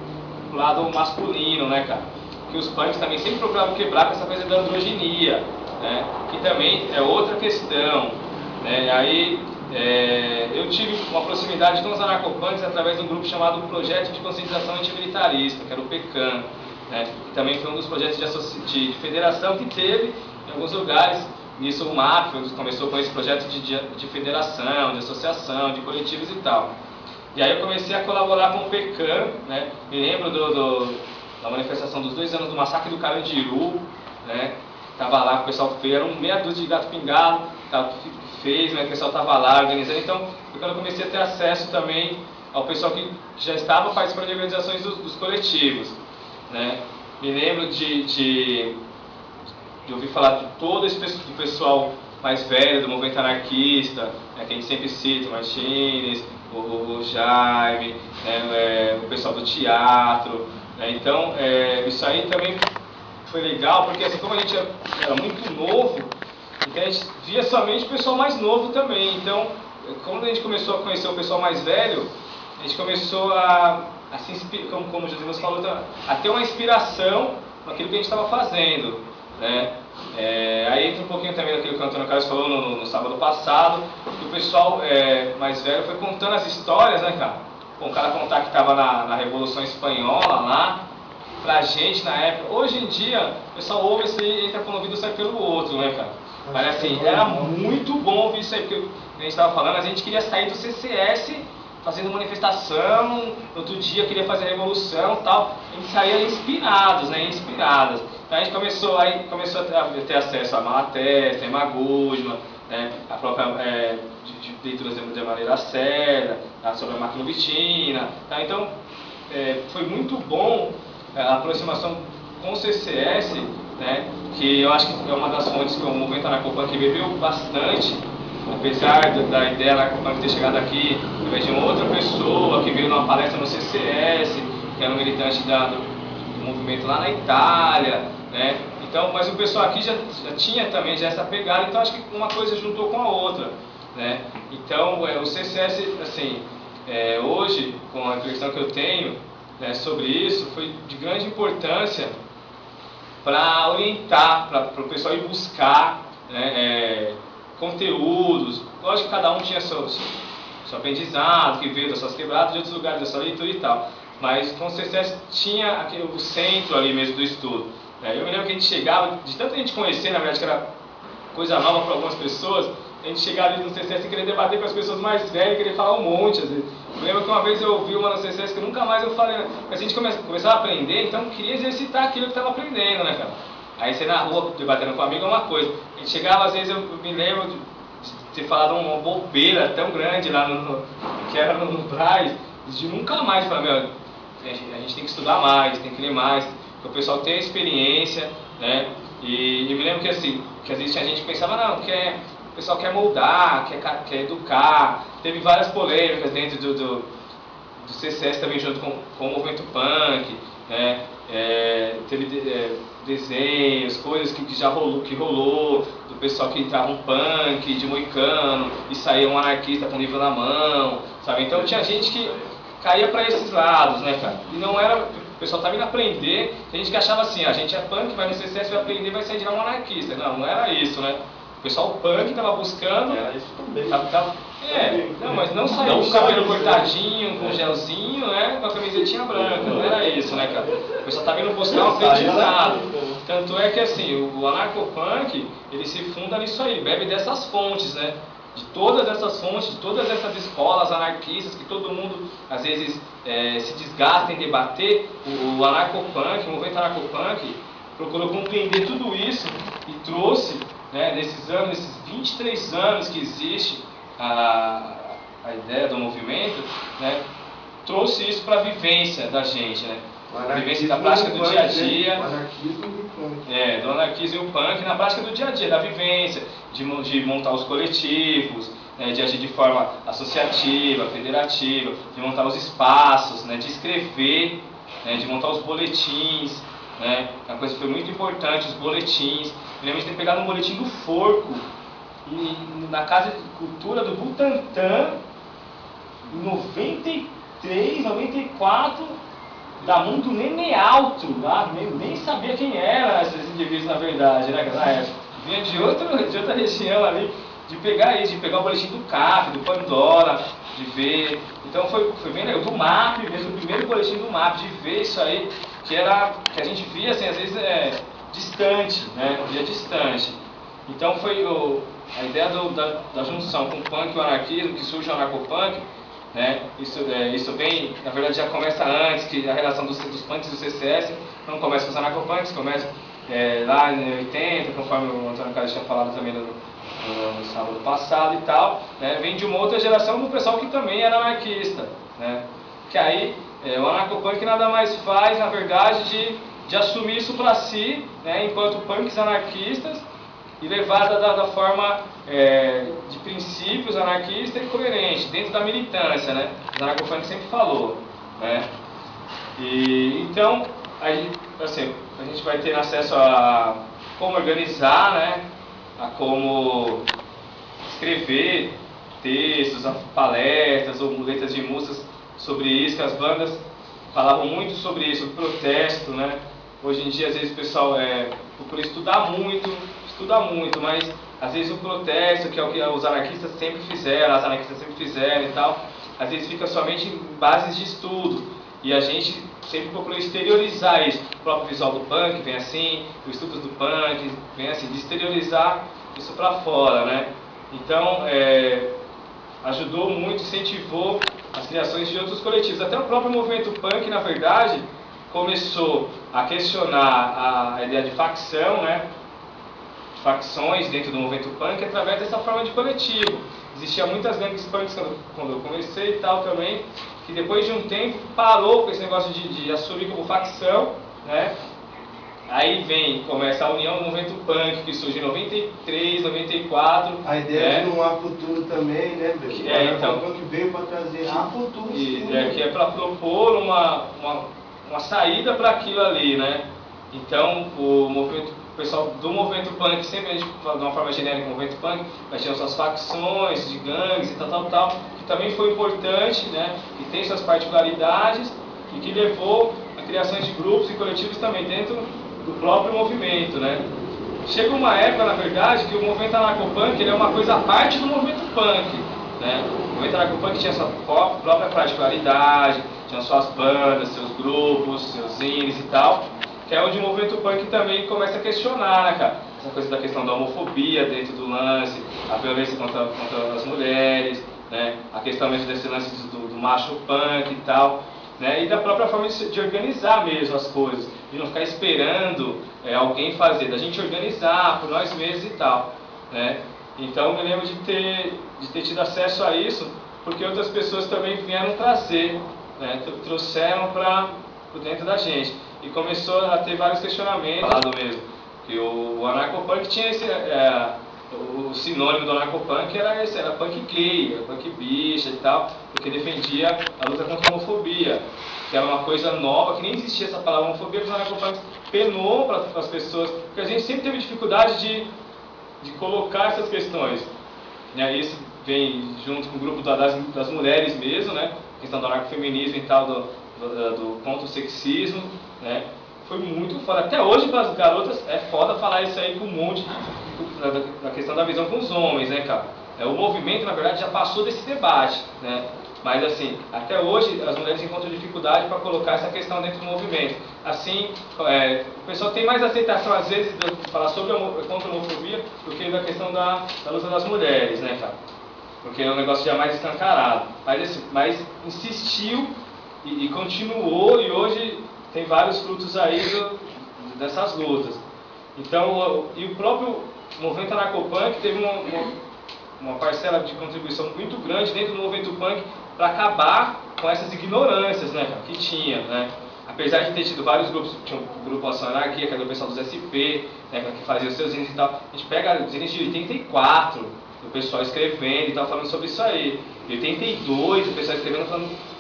lado masculino, né, cara? Que os punks também sempre procuravam quebrar com essa coisa da androginia, né? Que também é outra questão, né? Aí eu tive uma proximidade com os anarcopunks através de um grupo chamado Projeto de Conscientização Antimilitarista, que era o PECAM, né? Que também foi um dos projetos de federação que teve em alguns lugares. Nisso o MAF começou com esse projeto de federação, de associação, de coletivos e tal. E aí eu comecei a colaborar com o PECAM, né? Me lembro da manifestação dos 2 anos do massacre do Carandiru, né? Tava lá, o pessoal fez, era meia dúzia de gato pingado, fez, né? O pessoal tava lá organizando. Então, foi quando eu comecei a ter acesso também ao pessoal que já estava participando de organizações dos coletivos, né? Me lembro de ouvir falar de todo esse pessoal mais velho do movimento anarquista, né, que a gente sempre cita, o Martínez, o Jaime, né, o pessoal do teatro, né? Então, isso aí também foi legal, porque assim, como a gente era muito novo, então a gente via somente o pessoal mais novo também. Então, quando a gente começou a conhecer o pessoal mais velho, a gente começou a se inspirar, como o José nos falou, a ter uma inspiração naquilo que a gente estava fazendo, né? Aí entra um pouquinho também daquilo que o Antônio Carlos falou no sábado passado, que o pessoal mais velho foi contando as histórias, né, cara? O cara contar que estava na Revolução Espanhola lá, pra gente na época. Hoje em dia, o pessoal ouve isso aí, entra por um ouvido e sai pelo outro, né, cara? Mas assim, era muito bom ouvir isso aí, porque a gente estava falando, a gente queria sair do CCS fazendo manifestação, no outro dia queria fazer revolução e tal. A gente saía inspirados, né, inspiradas. Então a gente começou a ter acesso a Malatesta, a Magusma, né, a própria de leituras de maneira séria, sobre a macrovitina, tá? Então foi muito bom a aproximação com o CCS, né, que eu acho que é uma das fontes que o movimento anarcopunk bebeu bastante, apesar da ideia anarcopunk ter chegado aqui através de uma outra pessoa que veio numa palestra no CCS, que era um militante do movimento lá na Itália, né? Então, mas o pessoal aqui já tinha também já essa pegada, então acho que uma coisa juntou com a outra, né? Então, o CCS, assim, hoje, com a reflexão que eu tenho, né, sobre isso, foi de grande importância para orientar, para o pessoal ir buscar, né, conteúdos. Lógico que cada um tinha seu aprendizado, que veio das suas quebradas, de outros lugares da sua leitura e tal. Mas com o CCS tinha o centro ali mesmo do estudo. Eu me lembro que a gente chegava, de tanta gente conhecer, na verdade, que era coisa nova para algumas pessoas, a gente chegava ali no CCS e queria debater com as pessoas mais velhas, queria falar um monte, às vezes. Eu lembro que uma vez eu ouvi uma no CCS que nunca mais eu falei, mas a gente começava a aprender, então queria exercitar aquilo que estava aprendendo, né, cara? Aí você na rua debatendo com um amigo é uma coisa. A gente chegava, às vezes eu me lembro de ter falado uma bobeira tão grande lá que era no Braz, de nunca mais falar, meu, a gente tem que estudar mais, tem que ler mais, porque o pessoal tem a experiência, né? E eu me lembro que assim, que às vezes tinha gente que pensava, não, o pessoal quer moldar, quer educar. Teve várias polêmicas dentro do CCS também junto com o movimento punk, né? Teve desenhos, coisas que já rolou, do pessoal que entrava um punk de moicano e saía um anarquista com o livro na mão, sabe? Então tinha gente que caía para esses lados, né, cara? E não era, o pessoal estava indo aprender, tem gente que achava assim, a gente é punk, vai no CCS, vai aprender, vai sair de lá um anarquista. Não era isso, né? O pessoal punk estava buscando. Era isso também. Não, mas não saiu com o cabelo cortadinho, com gelzinho, né? Com a camisetinha branca, não era isso, né, cara? O pessoal estava indo buscar um aprendizado. Tanto é que assim, o anarcopunk, ele se funda nisso aí, bebe dessas fontes, né? De todas essas fontes, de todas essas escolas anarquistas que todo mundo às vezes se desgasta em debater, o anarcopunk, o movimento anarcopunk procurou compreender tudo isso e trouxe, né, nesses 23 anos que existe a ideia do movimento, né, trouxe isso para a vivência da gente, né? A vivência da prática do dia a dia, do anarquismo e o punk na prática do dia a dia, da vivência, de montar os coletivos, né, de agir de forma associativa, federativa, de montar os espaços, né, de escrever, né, de montar os boletins, né, uma coisa que foi muito importante, os boletins. Eu lembro de ter pegado um boletim do Forco na Casa de Cultura do Butantã, em 93, 94, da Mundo Nenê Alto, lá, nem sabia quem eram esses indivíduos na verdade, né, na época. Vinha de outra região ali, de pegar o boletim do CAF, do Pandora, de ver. Então foi bem legal, do MAP mesmo, o primeiro boletim do MAP, de ver isso aí, que a gente via assim, às vezes distante, né, via distante. Então foi a ideia da junção com o punk e o anarquismo, que surge o anarcopunk, né? Isso vem, na verdade já começa antes, que a relação dos punks e do CCS não começa com os anarcopunks, começa lá em 80, conforme o Antônio Carlos tinha falado também no sábado passado e tal, né? Vem de uma outra geração do pessoal que também era anarquista, né? Que aí o anarcopunk nada mais faz, na verdade, de assumir isso para si, né? Enquanto punks anarquistas, e levada da forma de princípios anarquista e coerente, dentro da militância, né? O anarcopunk sempre falou, né? E então a gente vai ter acesso a como organizar, né? A como escrever textos, a palestras ou letras de músicas sobre isso, que as bandas falavam muito sobre isso, o protesto, né? Hoje em dia, às vezes o pessoal procura estudar muito, mas às vezes o protesto, que é o que os anarquistas sempre fizeram, as anarquistas sempre fizeram e tal, às vezes fica somente em bases de estudo. E a gente sempre procura exteriorizar isso. O próprio visual do punk vem assim, o estudo do punk vem assim, de exteriorizar isso para fora, né? Então, ajudou muito, incentivou as criações de outros coletivos. Até o próprio movimento punk, na verdade, começou a questionar a ideia de facção, né? facções dentro do movimento punk através dessa forma de coletivo. Existiam muitas gangues punks quando eu comecei e tal também, que depois de um tempo parou com esse negócio de assumir como facção, né? Aí começa a união do movimento punk, que surge em 93, 94. A ideia de não há futuro também, né, Bel? Então, o punk veio para trazer há futuro. Que é para propor uma saída para aquilo ali, né? Então, o pessoal do movimento punk, sempre a gente fala de uma forma genérica, o movimento punk, mas tinha suas facções de gangues e tal, que também foi importante, né? E tem suas particularidades e que levou a criação de grupos e coletivos também dentro do próprio movimento, né? Chega uma época, na verdade, que o movimento anarcopunk ele é uma coisa à parte do movimento punk, né? O movimento anarcopunk tinha sua própria particularidade, tinha suas bandas, seus grupos, seus zines e tal, que é onde o movimento punk também começa a questionar, né, cara? Essa coisa da questão da homofobia dentro do lance, a violência contra as mulheres, né? A questão mesmo desse lance do macho punk e tal, né? E da própria forma de organizar mesmo as coisas, de não ficar esperando alguém fazer, da gente organizar por nós mesmos e tal, né? Então eu me lembro de ter tido acesso a isso, porque outras pessoas também vieram trazer, né? Trouxeram para dentro da gente. E começou a ter vários questionamentos, falado mesmo, que o anarcopunk tinha esse, o sinônimo do anarcopunk era punk gay, era punk bicha e tal, porque defendia a luta contra a homofobia, que era uma coisa nova, que nem existia essa palavra homofobia, que os anarcopunks penou para as pessoas, porque a gente sempre teve dificuldade de colocar essas questões. E isso vem junto com o grupo das mulheres mesmo, né? A questão do anarcofeminismo e tal, do contra o sexismo, né? Foi muito foda. Até hoje para as garotas é foda falar isso aí com um monte da questão da visão com os homens, né, cara? O movimento, na verdade, já passou desse debate, né? Mas assim, até hoje as mulheres encontram dificuldade para colocar essa questão dentro do movimento. Assim, o pessoal tem mais aceitação às vezes de falar sobre contra a homofobia do que da questão da luta das mulheres, né, cara? Porque é um negócio já mais escancarado. Mas insistiu e continuou, e hoje tem vários frutos aí dessas lutas. Então, e o próprio movimento anarcopunk teve uma parcela de contribuição muito grande dentro do movimento punk para acabar com essas ignorâncias, né, que tinha, né? Apesar de ter tido vários grupos, tinha o grupo Ação Anarquia, que era o pessoal dos SP, né, que fazia os seus zines e tal. A gente pega os zines de 84, o pessoal escrevendo e tal, falando sobre isso aí. De 82, o pessoal escrevendo,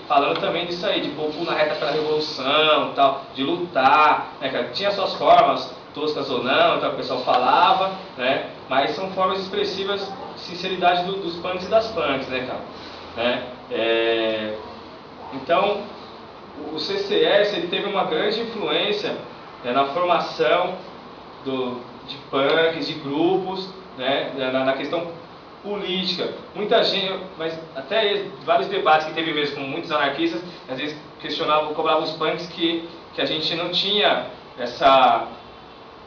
falando também disso aí, de pôr na reta pela revolução, tal, de lutar, né, cara? Tinha suas formas, toscas ou não, então o pessoal falava, né? Mas são formas expressivas de sinceridade dos punks e das punks, né, cara? Né? Então, o CCS ele teve uma grande influência, né, na formação de punks, de grupos, né, na questão política. Muita gente, mas até vários debates que teve mesmo com muitos anarquistas, às vezes cobravam os punks que a gente não tinha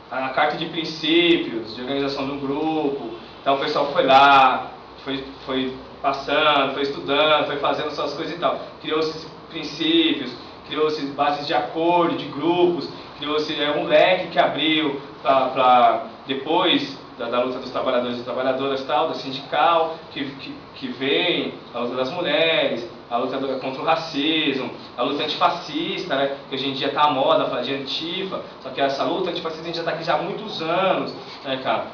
a carta de princípios, de organização de um grupo. Então o pessoal foi lá, foi passando, foi estudando, foi fazendo suas coisas e tal. Criou-se princípios, criou-se bases de acordo, de grupos, criou-se um leque que abriu para depois da luta dos trabalhadores e trabalhadoras, tal, da sindical, que vem a luta das mulheres, a luta contra o racismo, a luta antifascista, né, que hoje em dia está à moda falar de antifa, só que essa luta antifascista a gente já está aqui já há muitos anos, né, cara?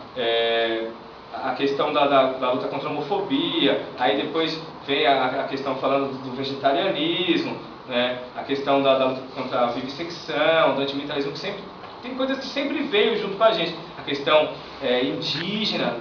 A questão da luta contra a homofobia, aí depois vem a questão falando do vegetarianismo, né, a questão da luta contra a vivissecção, do antimilitarismo, que sempre tem coisas que sempre veio junto com a gente. A questão indígena,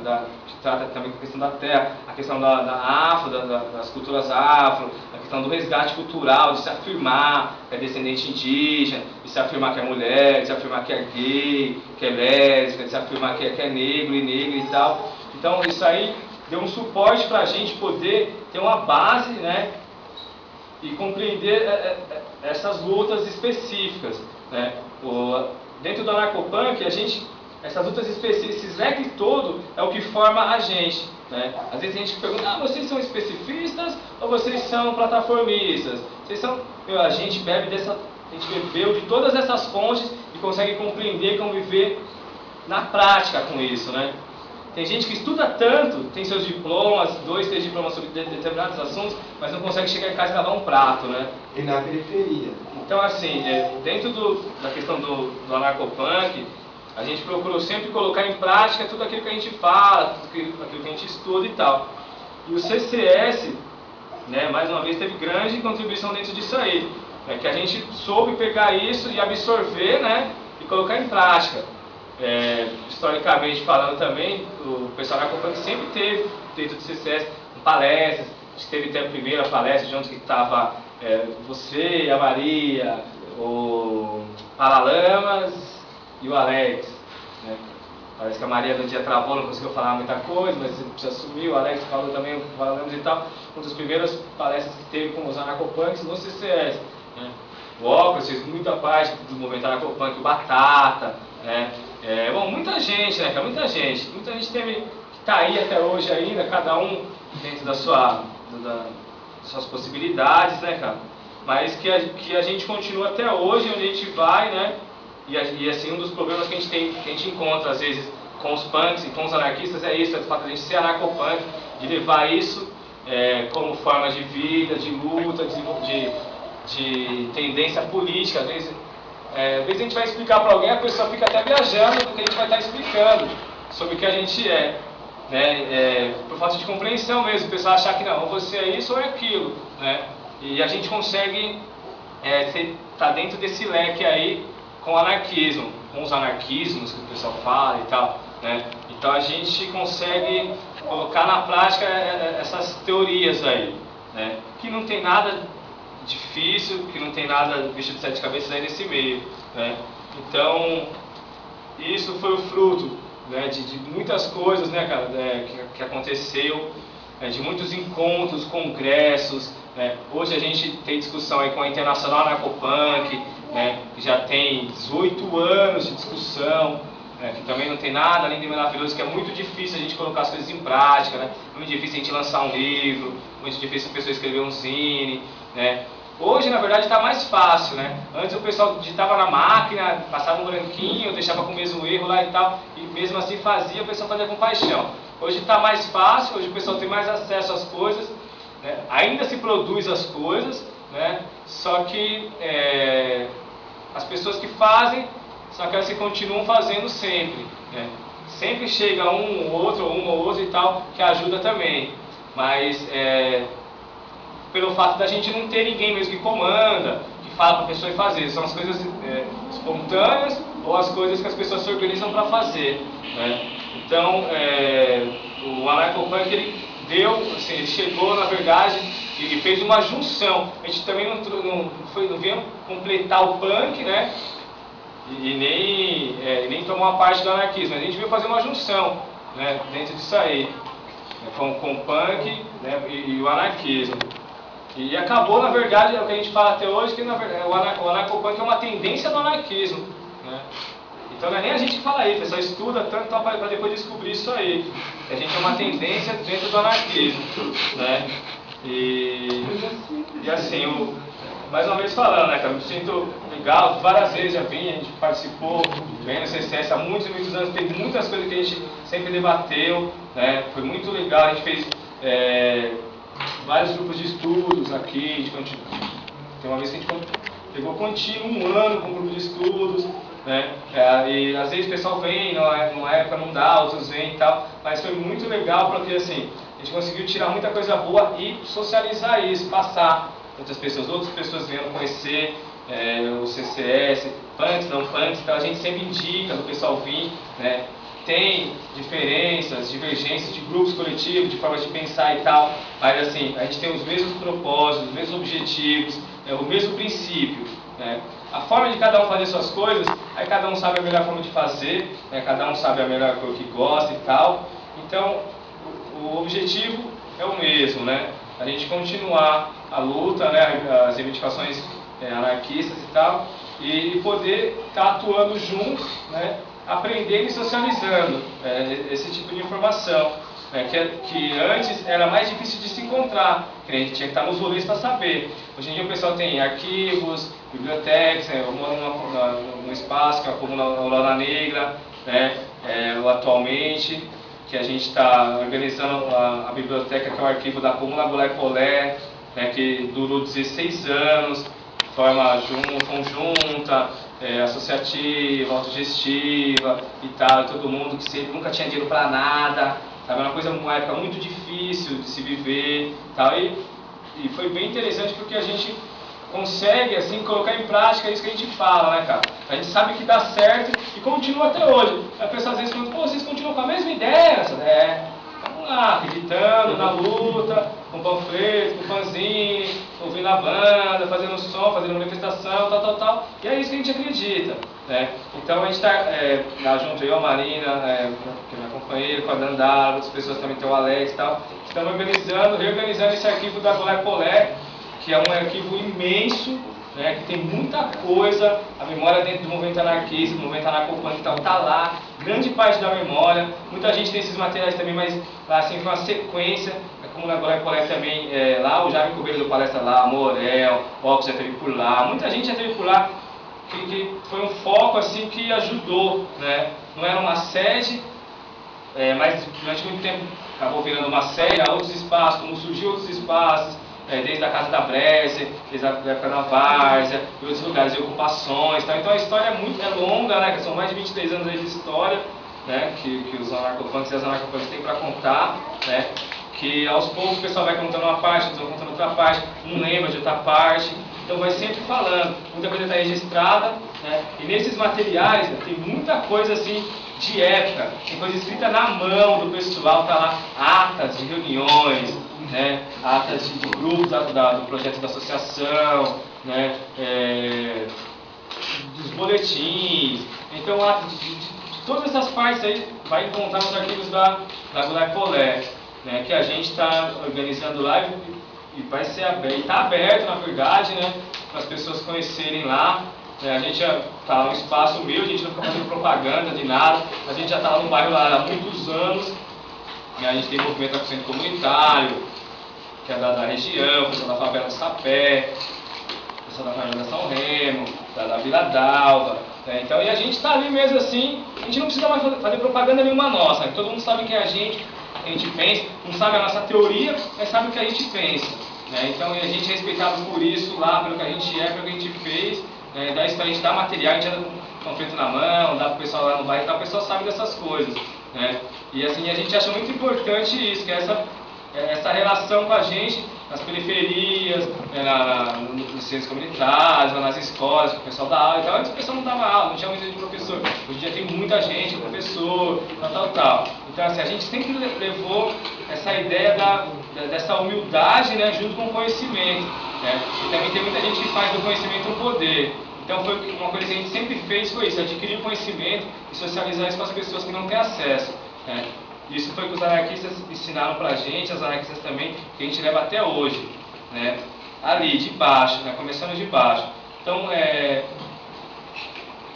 que trata também da questão da terra, a questão da afro, das culturas afro, a questão do resgate cultural, de se afirmar que é descendente indígena, de se afirmar que é mulher, de se afirmar que é gay, que é lésbica, de se afirmar que é negro e negra e tal. Então isso aí deu um suporte para a gente poder ter uma base, né, e compreender essas lutas específicas, né. Dentro do anarcopunk, essas lutas específicas, esse leque todo é o que forma a gente, né? Às vezes a gente pergunta, vocês são especificistas ou vocês são plataformistas? A gente bebeu de todas essas fontes e consegue compreender e conviver na prática com isso, né? Tem gente que estuda tanto, tem seus diplomas, 2, 3 diplomas sobre determinados assuntos, mas não consegue chegar em casa e lavar um prato, né? E na periferia. Então, assim, dentro da questão do anarcopunk, a gente procurou sempre colocar em prática tudo aquilo que a gente fala, tudo aquilo que a gente estuda e tal. E o CCS, né, mais uma vez, teve grande contribuição dentro disso aí, né, que a gente soube pegar isso e absorver, né, e colocar em prática. Historicamente falando também, o pessoal da Anarcopunk sempre teve dentro do CCS palestras. A gente teve até a primeira palestra de onde que estava você, a Maria, o Paralamas e o Alex, né? Parece que a Maria no dia travou, não conseguiu falar muita coisa, mas já sumiu. O Alex falou também, o Paralamas e tal. Uma das primeiras palestras que teve com os anarcopunks no CCS, né? O Óculos fez muita parte do movimento anarcopunk, o Batata, né? Bom, muita gente, né, cara? Muita gente teve que tá aí até hoje ainda, cada um dentro das suas possibilidades, né, cara? Mas que a gente continua até hoje, onde a gente vai, né? E assim, um dos problemas que a gente encontra às vezes com os punks e com os anarquistas é isso, do fato de a gente ser anarcopunk, de levar isso como forma de vida, de luta, de tendência política. Às vezes a gente vai explicar para alguém, a pessoa fica até viajando do que a gente vai estar explicando sobre o que a gente é, né? Por falta de compreensão mesmo, o pessoal achar que não, ou você é isso ou é aquilo, né? E a gente consegue estar dentro desse leque aí com o anarquismo, com os anarquismos que o pessoal fala e tal, né? Então a gente consegue colocar na prática essas teorias aí, né? Que não tem nada difícil, que não tem nada bicho de 7 cabeças aí nesse meio, né? Então isso foi o fruto, né, de muitas coisas, né, cara, que aconteceu, de muitos encontros, congressos, né? Hoje a gente tem discussão aí com a Internacional Anarcopunk, né, que já tem 18 anos de discussão, que também não tem nada além de maravilhoso, que é muito difícil a gente colocar as coisas em prática, né? Muito difícil a gente lançar um livro, muito difícil a pessoa escrever um zine, né? Hoje, na verdade, está mais fácil, né? Antes o pessoal digitava na máquina, passava um branquinho, deixava com o mesmo erro lá e tal, e mesmo assim fazia, o pessoal fazia com paixão. Hoje está mais fácil, hoje o pessoal tem mais acesso às coisas, né? Ainda se produz as coisas, né? Só que as pessoas que fazem são aquelas que continuam fazendo sempre, né? Sempre chega um ou outro, uma ou outra e tal, que ajuda também. Mas pelo fato da gente não ter ninguém mesmo que comanda, que fala para a pessoa ir fazer. São as coisas espontâneas ou as coisas que as pessoas se organizam para fazer, né? Então, o anarcopunk, ele chegou, na verdade, e fez uma junção. A gente também não veio completar o punk, né? E nem tomar uma parte do anarquismo. A gente veio fazer uma junção, né, dentro disso aí, com o punk, né, e o anarquismo. E acabou, na verdade, é o que a gente fala até hoje, que na verdade, o anarcopunk é uma tendência do anarquismo, né? Então não é nem a gente que fala aí, o pessoal estuda tanto para depois descobrir isso aí. A gente é uma tendência dentro do anarquismo, né? E assim, mais uma vez falando, né, cara, eu me sinto legal, várias vezes já vim, a gente participou, vem no CCS há muitos e muitos anos, tem muitas coisas que a gente sempre debateu, né? Foi muito legal, a gente fez vários grupos de estudos aqui, tem uma vez que a gente pegou contínuo um ano com um grupo de estudos, né? E às vezes o pessoal vem, numa época não dá, outros vêm e tal, mas foi muito legal porque assim, a gente conseguiu tirar muita coisa boa e socializar isso, passar outras pessoas vieram conhecer o CCS, punks, não punks, então a gente sempre indica o pessoal vir, né? Tem diferenças, divergências de grupos coletivos, de formas de pensar e tal, mas assim, a gente tem os mesmos propósitos, os mesmos objetivos, o mesmo princípio, né? A forma de cada um fazer suas coisas, aí cada um sabe a melhor forma de fazer, né? Cada um sabe a melhor coisa que gosta e tal, então o objetivo é o mesmo, né? A gente continuar a luta, né? As reivindicações anarquistas e tal, e poder estar atuando juntos, né? Aprendendo e socializando esse tipo de informação, né, que antes era mais difícil de se encontrar, que a gente tinha que estar nos rolês para saber. Hoje em dia o pessoal tem arquivos, bibliotecas, eu moro num espaço que é a Comuna Lona Negra, né, atualmente, que a gente está organizando a biblioteca, que é o arquivo da Comuna Golé-Polé, né, que durou 16 anos, de forma conjunta, associativa, autogestiva e tal, e todo mundo que sempre, nunca tinha dinheiro para nada, sabe, uma época muito difícil de se viver, tal, e foi bem interessante porque a gente consegue, assim, colocar em prática isso que a gente fala, né, cara? A gente sabe que dá certo e continua até hoje. A pessoa às vezes pergunta, pô, vocês continuam com a mesma ideia? Vamos lá, acreditando na luta, com panfleto, com fanzine, ouvindo a banda, fazendo som, fazendo manifestação, tal. E é isso que a gente acredita, né? Então a gente está junto, eu, a Marina, que é minha companheira, com a Dandara, outras pessoas também, tem o Alex e tal. Estamos reorganizando esse arquivo da Golé-Polé, que é um arquivo imenso, né, que tem muita coisa, a memória dentro do movimento anarquista, do movimento anarcopunk, então está lá, grande parte da memória, muita gente tem esses materiais também, mas assim, foi uma sequência, como na Golé-Polé também, lá o Jaime Cobeiro do palestra lá, Morel, o Ox já esteve por lá, muita gente já esteve por lá, que foi um foco assim que ajudou, né, não era uma sede, mas durante muito tempo acabou virando uma sede, outros espaços, como surgiu outros espaços, desde a Casa da Breze, desde a época da Várzea, e outros lugares de ocupações, tá? Então a história é longa, né? São mais de 23 anos aí de história, né? Que os anarcopunks e as anarcopunks têm para contar, né? Que aos poucos o pessoal vai contando uma parte, outros vão contando outra parte, um lembra de outra parte, então vai sempre falando, muita coisa está registrada, né? E nesses materiais, né, tem muita coisa assim de época, tem coisa escrita na mão do pessoal, tá lá, atas de reuniões, né, atas de grupos do projeto da associação, né, dos boletins, então de todas essas partes aí vai encontrar nos arquivos da Golé-Polé, né, que a gente está organizando lá e vai ser aberto, está aberto na verdade, né, para as pessoas conhecerem lá. A gente já está num espaço humilde, a gente não fica fazendo propaganda de nada, a gente já está no bairro lá há muitos anos, a gente tem movimento do centro comunitário, que é da região, pessoal da favela do Sapé, pessoal da favela da São Remo, da Vila d'Alva, né? Então, e a gente está ali mesmo assim, a gente não precisa mais fazer propaganda nenhuma nossa, todo mundo sabe quem é a gente pensa, não sabe a nossa teoria, mas sabe o que a gente pensa, né? Então, a gente é respeitado por isso lá, pelo que a gente pelo que a gente fez. Daí a gente dá material, a gente anda com panfleto na mão, dá para o pessoal lá no bairro, então o pessoal sabe dessas coisas, né? E assim, a gente acha muito importante isso, que é essa relação com a gente nas periferias, nos centros comunitários, nas escolas, com o pessoal da aula. Então antes o pessoal não dava aula, não tinha muita gente de professor, hoje em dia tem muita gente, professor, tal. Então assim, a gente sempre levou essa ideia dessa humildade, né, junto com o conhecimento, né? E também tem muita gente que faz do conhecimento um poder. Então foi uma coisa que a gente sempre fez, foi isso, adquirir conhecimento e socializar isso com as pessoas que não têm acesso, né? Isso foi que os anarquistas ensinaram pra gente, as anarquistas também, que a gente leva até hoje, né? Ali, de baixo, né? Começando de baixo. Então,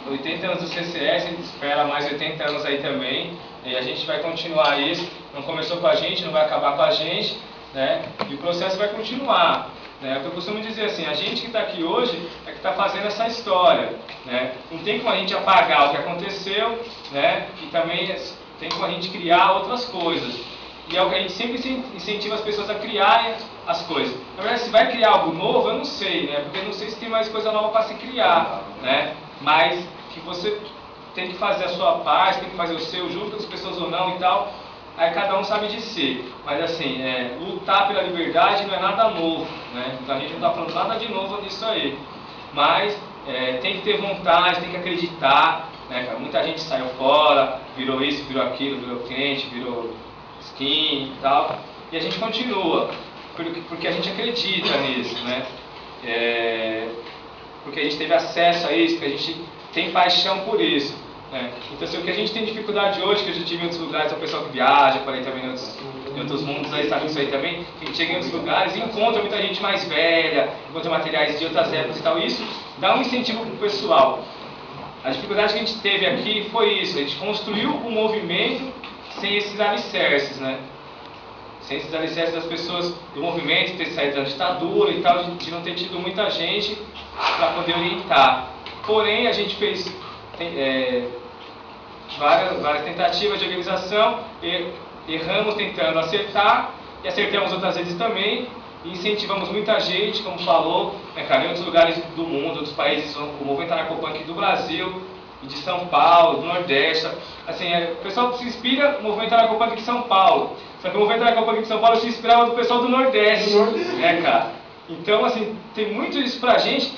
80 anos do CCS, a gente espera mais 80 anos aí também, e a gente vai continuar isso, não começou com a gente, não vai acabar com a gente, né? E o processo vai continuar. Né? O que eu costumo dizer assim, a gente que está aqui hoje é que está fazendo essa história, né? Não tem como a gente apagar o que aconteceu, né? E também tem como a gente criar outras coisas. E é o que a gente sempre incentiva as pessoas a criarem as coisas. Na verdade, se vai criar algo novo, eu não sei, né? Porque eu não sei se tem mais coisa nova para se criar, né? Mas que você tem que fazer a sua parte, tem que fazer o seu junto com as pessoas ou não e tal. Aí cada um sabe de si. Mas assim, lutar pela liberdade não é nada novo, né? Então a gente não está falando nada de novo nisso aí. Mas tem que ter vontade, tem que acreditar, né, cara? Muita gente saiu fora, virou isso, virou aquilo, virou cliente, virou skin e tal. E a gente continua, porque a gente acredita nisso, né? Porque a gente teve acesso a isso, porque a gente tem paixão por isso. Então, assim, o que a gente tem dificuldade hoje, que eu já tive em outros lugares, é o pessoal que viaja, falei também em outros mundos, aí sabe isso aí também, que a gente chega em outros lugares e encontra muita gente mais velha, encontra materiais de outras épocas e tal, e isso dá um incentivo para o pessoal. A dificuldade que a gente teve aqui foi isso, a gente construiu um movimento sem esses alicerces, né? Sem esses alicerces das pessoas do movimento, ter saído da ditadura e tal, de não ter tido muita gente para poder orientar. Porém, a gente fez... várias tentativas de organização, erramos tentando acertar, e acertamos outras vezes também, e incentivamos muita gente, como falou, né, cara, em outros lugares do mundo, outros países, o movimento anarcopunk do Brasil, e de São Paulo, do Nordeste, assim, o pessoal se inspira no movimento anarcopunk de São Paulo, só que o movimento anarcopunk de São Paulo se inspirava no pessoal do Nordeste, né, cara? Então, assim, tem muito isso pra gente.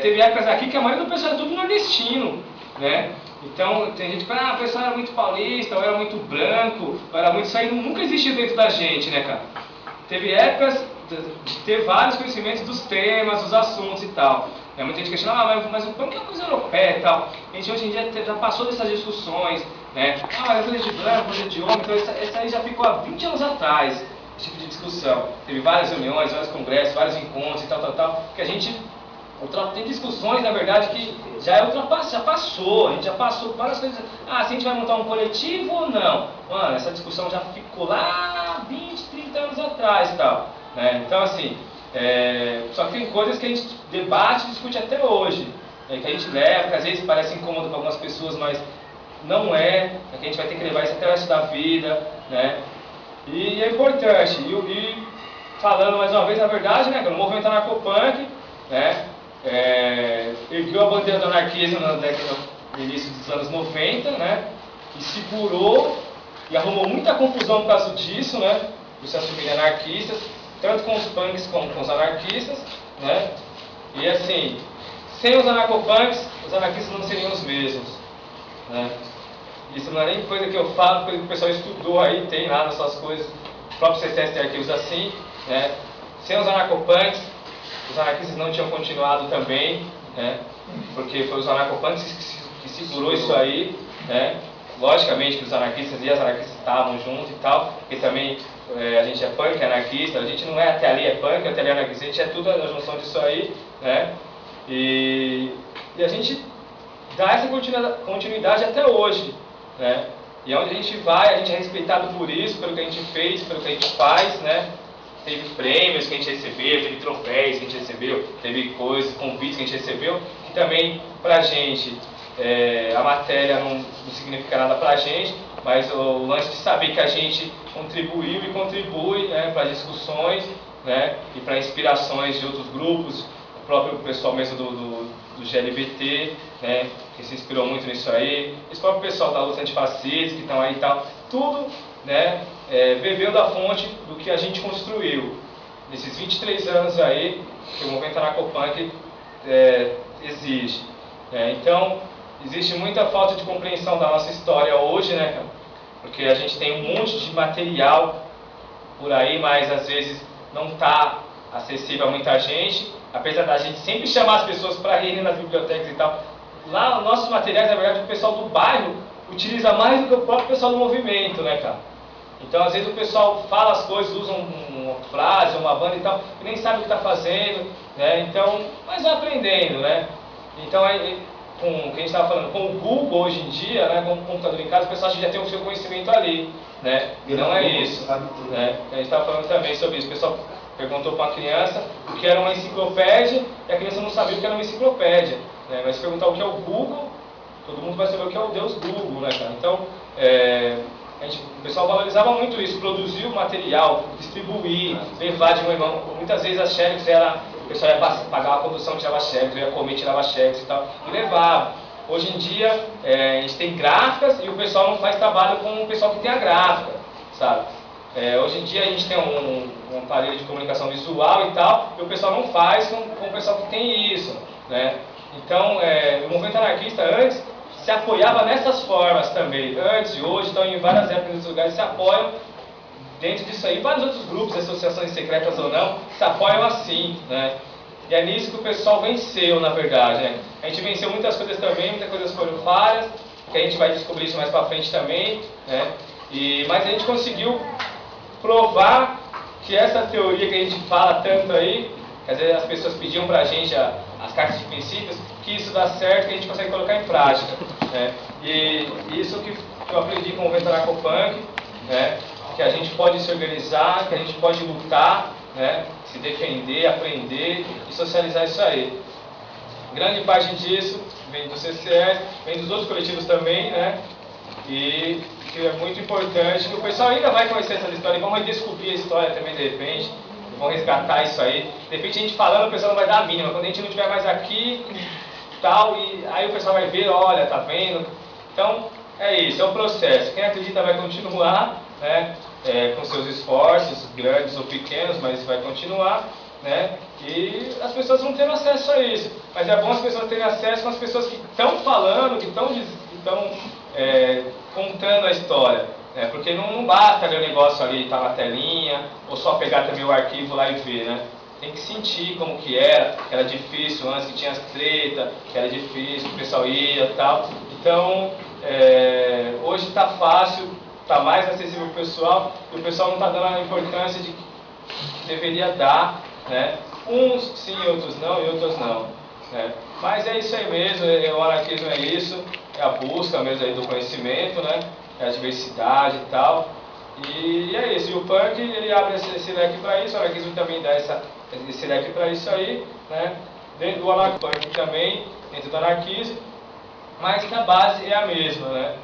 Teve épocas aqui que a maioria do pessoal era tudo nordestino, né? Então, tem gente que fala, o pessoal era muito paulista, ou era muito branco, ou era muito... Isso aí nunca existiu dentro da gente, né, cara? Teve épocas de ter vários conhecimentos dos temas, dos assuntos e tal. Muita gente questiona, mas o punk é uma coisa europeia e tal. A gente hoje em dia já passou dessas discussões, né? Mas é coisa de branco, coisa de homem, então essa aí já ficou há 20 anos atrás, esse tipo de discussão. Teve várias reuniões, vários congressos, vários encontros e tal, que a gente... Tem discussões, na verdade, que já passou, a gente já passou várias coisas. Se a gente vai montar um coletivo ou não? Mano, essa discussão já ficou lá 20, 30 anos atrás e tal, né? Então, assim, só que tem coisas que a gente debate e discute até hoje, né? Que a gente leva, que às vezes parece incômodo para algumas pessoas, mas não é, que a gente vai ter que levar isso até o resto da vida, né? E é importante, e falando mais uma vez, na verdade, né, no movimento anarcopunk, né, ergueu a bandeira do anarquismo no início dos anos 90, né, e segurou e arrumou muita confusão por causa disso, né, por se assumirem anarquistas, tanto com os punks como com os anarquistas, né, e assim, sem os anarcopunks, os anarquistas não seriam os mesmos, né. Isso não é nem coisa que eu falo, coisa que o pessoal estudou aí, tem lá nas suas coisas, o próprio CCS tem arquivos assim, né, sem os anarcopunks, os anarquistas não tinham continuado também, né, porque foi os anarcopunks que segurou isso aí, né. Logicamente que os anarquistas e as anarquistas estavam juntos e tal, porque também a gente é punk, é anarquista, a gente não é até ali é punk, até ali é anarquista, a gente é tudo a junção disso aí, né, e a gente dá essa continuidade até hoje, né, e onde a gente vai, a gente é respeitado por isso, pelo que a gente fez, pelo que a gente faz, né. Teve prêmios que a gente recebeu, teve troféus que a gente recebeu, teve coisas, convites que a gente recebeu, que também pra gente, a matéria não significa nada pra gente, mas o lance de saber que a gente contribuiu e contribui, né, para discussões, né, e para inspirações de outros grupos, o próprio pessoal mesmo do GLBT, né, que se inspirou muito nisso aí, esse próprio pessoal da luta antifascista que estão aí e tal, tudo, né, bebeu da fonte do que a gente construiu. Nesses 23 anos aí, que o movimento anarcopunk exige. Então, existe muita falta de compreensão da nossa história hoje, né, cara? Porque a gente tem um monte de material por aí, mas às vezes não está acessível a muita gente, apesar da gente sempre chamar as pessoas para irem nas bibliotecas e tal. Lá, nossos materiais, na verdade, o pessoal do bairro utiliza mais do que o próprio pessoal do movimento, né, cara? Então, às vezes o pessoal fala as coisas, usa uma frase, uma banda e tal, e nem sabe o que está fazendo, né? Então, mas vai aprendendo, né? Então, com o que a gente estava falando, com o Google hoje em dia, né, com o computador em casa, o pessoal já tem o seu conhecimento ali, né? E não é isso, né? A gente estava falando também sobre isso. O pessoal perguntou para uma criança o que era uma enciclopédia, e a criança não sabia o que era uma enciclopédia, né? Mas se perguntar o que é o Google, todo mundo vai saber o que é o Deus Google, né, cara? Então, o pessoal valorizava muito isso, produzir o material, distribuir, levar de um irmão. Muitas vezes as xerox o pessoal ia pagar a produção, tirava xerox, ia comer, tirava xerox e tal, e levava. Hoje em dia, a gente tem gráficas e o pessoal não faz trabalho com o pessoal que tem a gráfica, sabe? Hoje em dia a gente tem um aparelho de comunicação visual e tal, e o pessoal não faz com o pessoal que tem isso, né? Então, o movimento anarquista antes se apoiava nessas formas também, antes e hoje, então em várias épocas nesses lugares se apoiam dentro disso aí, vários outros grupos, associações secretas ou não, se apoiam assim, né? E é nisso que o pessoal venceu, na verdade, né? A gente venceu muitas coisas também, muitas coisas foram falhas, que a gente vai descobrir isso mais pra frente também, né? Mas a gente conseguiu provar que essa teoria que a gente fala tanto aí, quer dizer, as pessoas pediam pra gente as cartas de princípios, que isso dá certo, que a gente consegue colocar em prática, né? E isso que eu aprendi com o movimento anarcopunk, né? Que a gente pode se organizar, que a gente pode lutar, né? Se defender, aprender e socializar isso aí. Grande parte disso vem do CCS, vem dos outros coletivos também, né? E que é muito importante, que o pessoal ainda vai conhecer essas histórias, vão redescobrir a história também de repente, vão resgatar isso aí. De repente a gente falando, o pessoal não vai dar a mínima, quando a gente não estiver mais aqui, tal, e aí o pessoal vai ver, olha, tá vendo? Então, é isso, é um processo. Quem acredita vai continuar, né, com seus esforços, grandes ou pequenos, mas vai continuar, né, e as pessoas vão ter acesso a isso. Mas é bom as pessoas terem acesso com as pessoas que estão falando, que estão contando a história, né, porque não basta ver o negócio ali, tá na telinha, ou só pegar também o arquivo lá e ver, né. Tem que sentir como que era difícil antes, que tinha as tretas, que era difícil, o pessoal ia e tal. Então, hoje está fácil, está mais acessível para o pessoal, e o pessoal não está dando a importância que deveria dar, né? Uns sim, outros não, e outros não. Né? Mas é isso aí mesmo, o anarquismo é isso, é a busca mesmo aí do conhecimento, né? É a diversidade e tal. E é isso, e o punk ele abre esse leque para isso, o anarquismo também dá esse leque para isso aí, né? Dentro do anarquismo também, dentro do anarquismo, mas que a base é a mesma, né?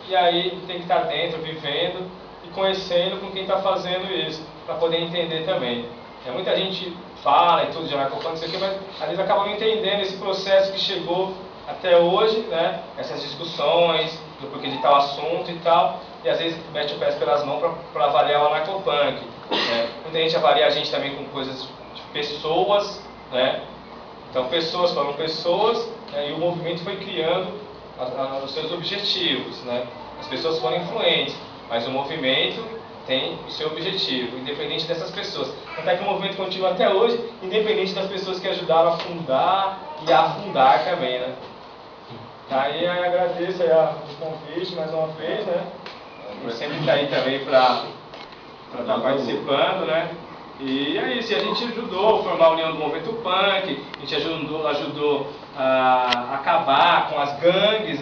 E aí tem que estar dentro, vivendo e conhecendo com quem está fazendo isso, para poder entender também. Muita gente fala e tudo de anarcopunk, isso aqui, mas às vezes acaba não entendendo esse processo que chegou até hoje, né? Essas discussões do porquê de tal assunto e tal, e às vezes mete o pé pelas mãos para avaliar o anarcopunk. Né? Muita gente avalia a gente também com coisas de pessoas, né? Então pessoas foram pessoas, né? E o movimento foi criando os seus objetivos, né? As pessoas foram influentes, mas o movimento tem o seu objetivo, independente dessas pessoas. Até que o movimento continua até hoje, independente das pessoas que ajudaram a fundar e a afundar também, né? Aí eu agradeço aí o convite mais uma vez, né? Por sempre estar aí também para estar participando, né? E é isso, e a gente ajudou a formar a união do movimento punk, a gente ajudou a acabar com as gangues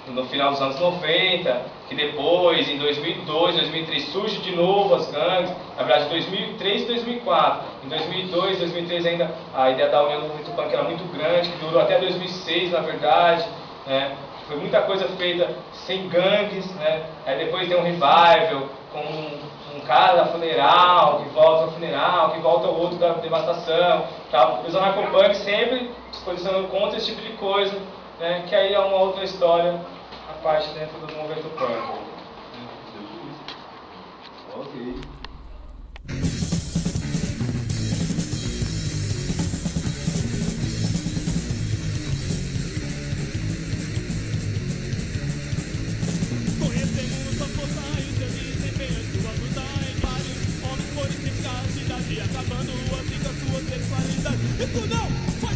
no final dos anos 90, que depois, em 2002, 2003, surge de novo as gangues, na verdade 2003 e 2004. Em 2002, 2003 ainda a ideia da união do movimento punk era muito grande, que durou até 2006 na verdade, né? Foi muita coisa feita sem gangues, né? Aí depois tem um revival com um cara da funeral, que volta ao funeral, que volta o outro da devastação, tal. Os anarcopunk sempre se posicionando contra esse tipo de coisa, né? Que aí é uma outra história, a parte dentro do movimento punk. Ok. Acabando assim com a sua sexualidade. Isso não faz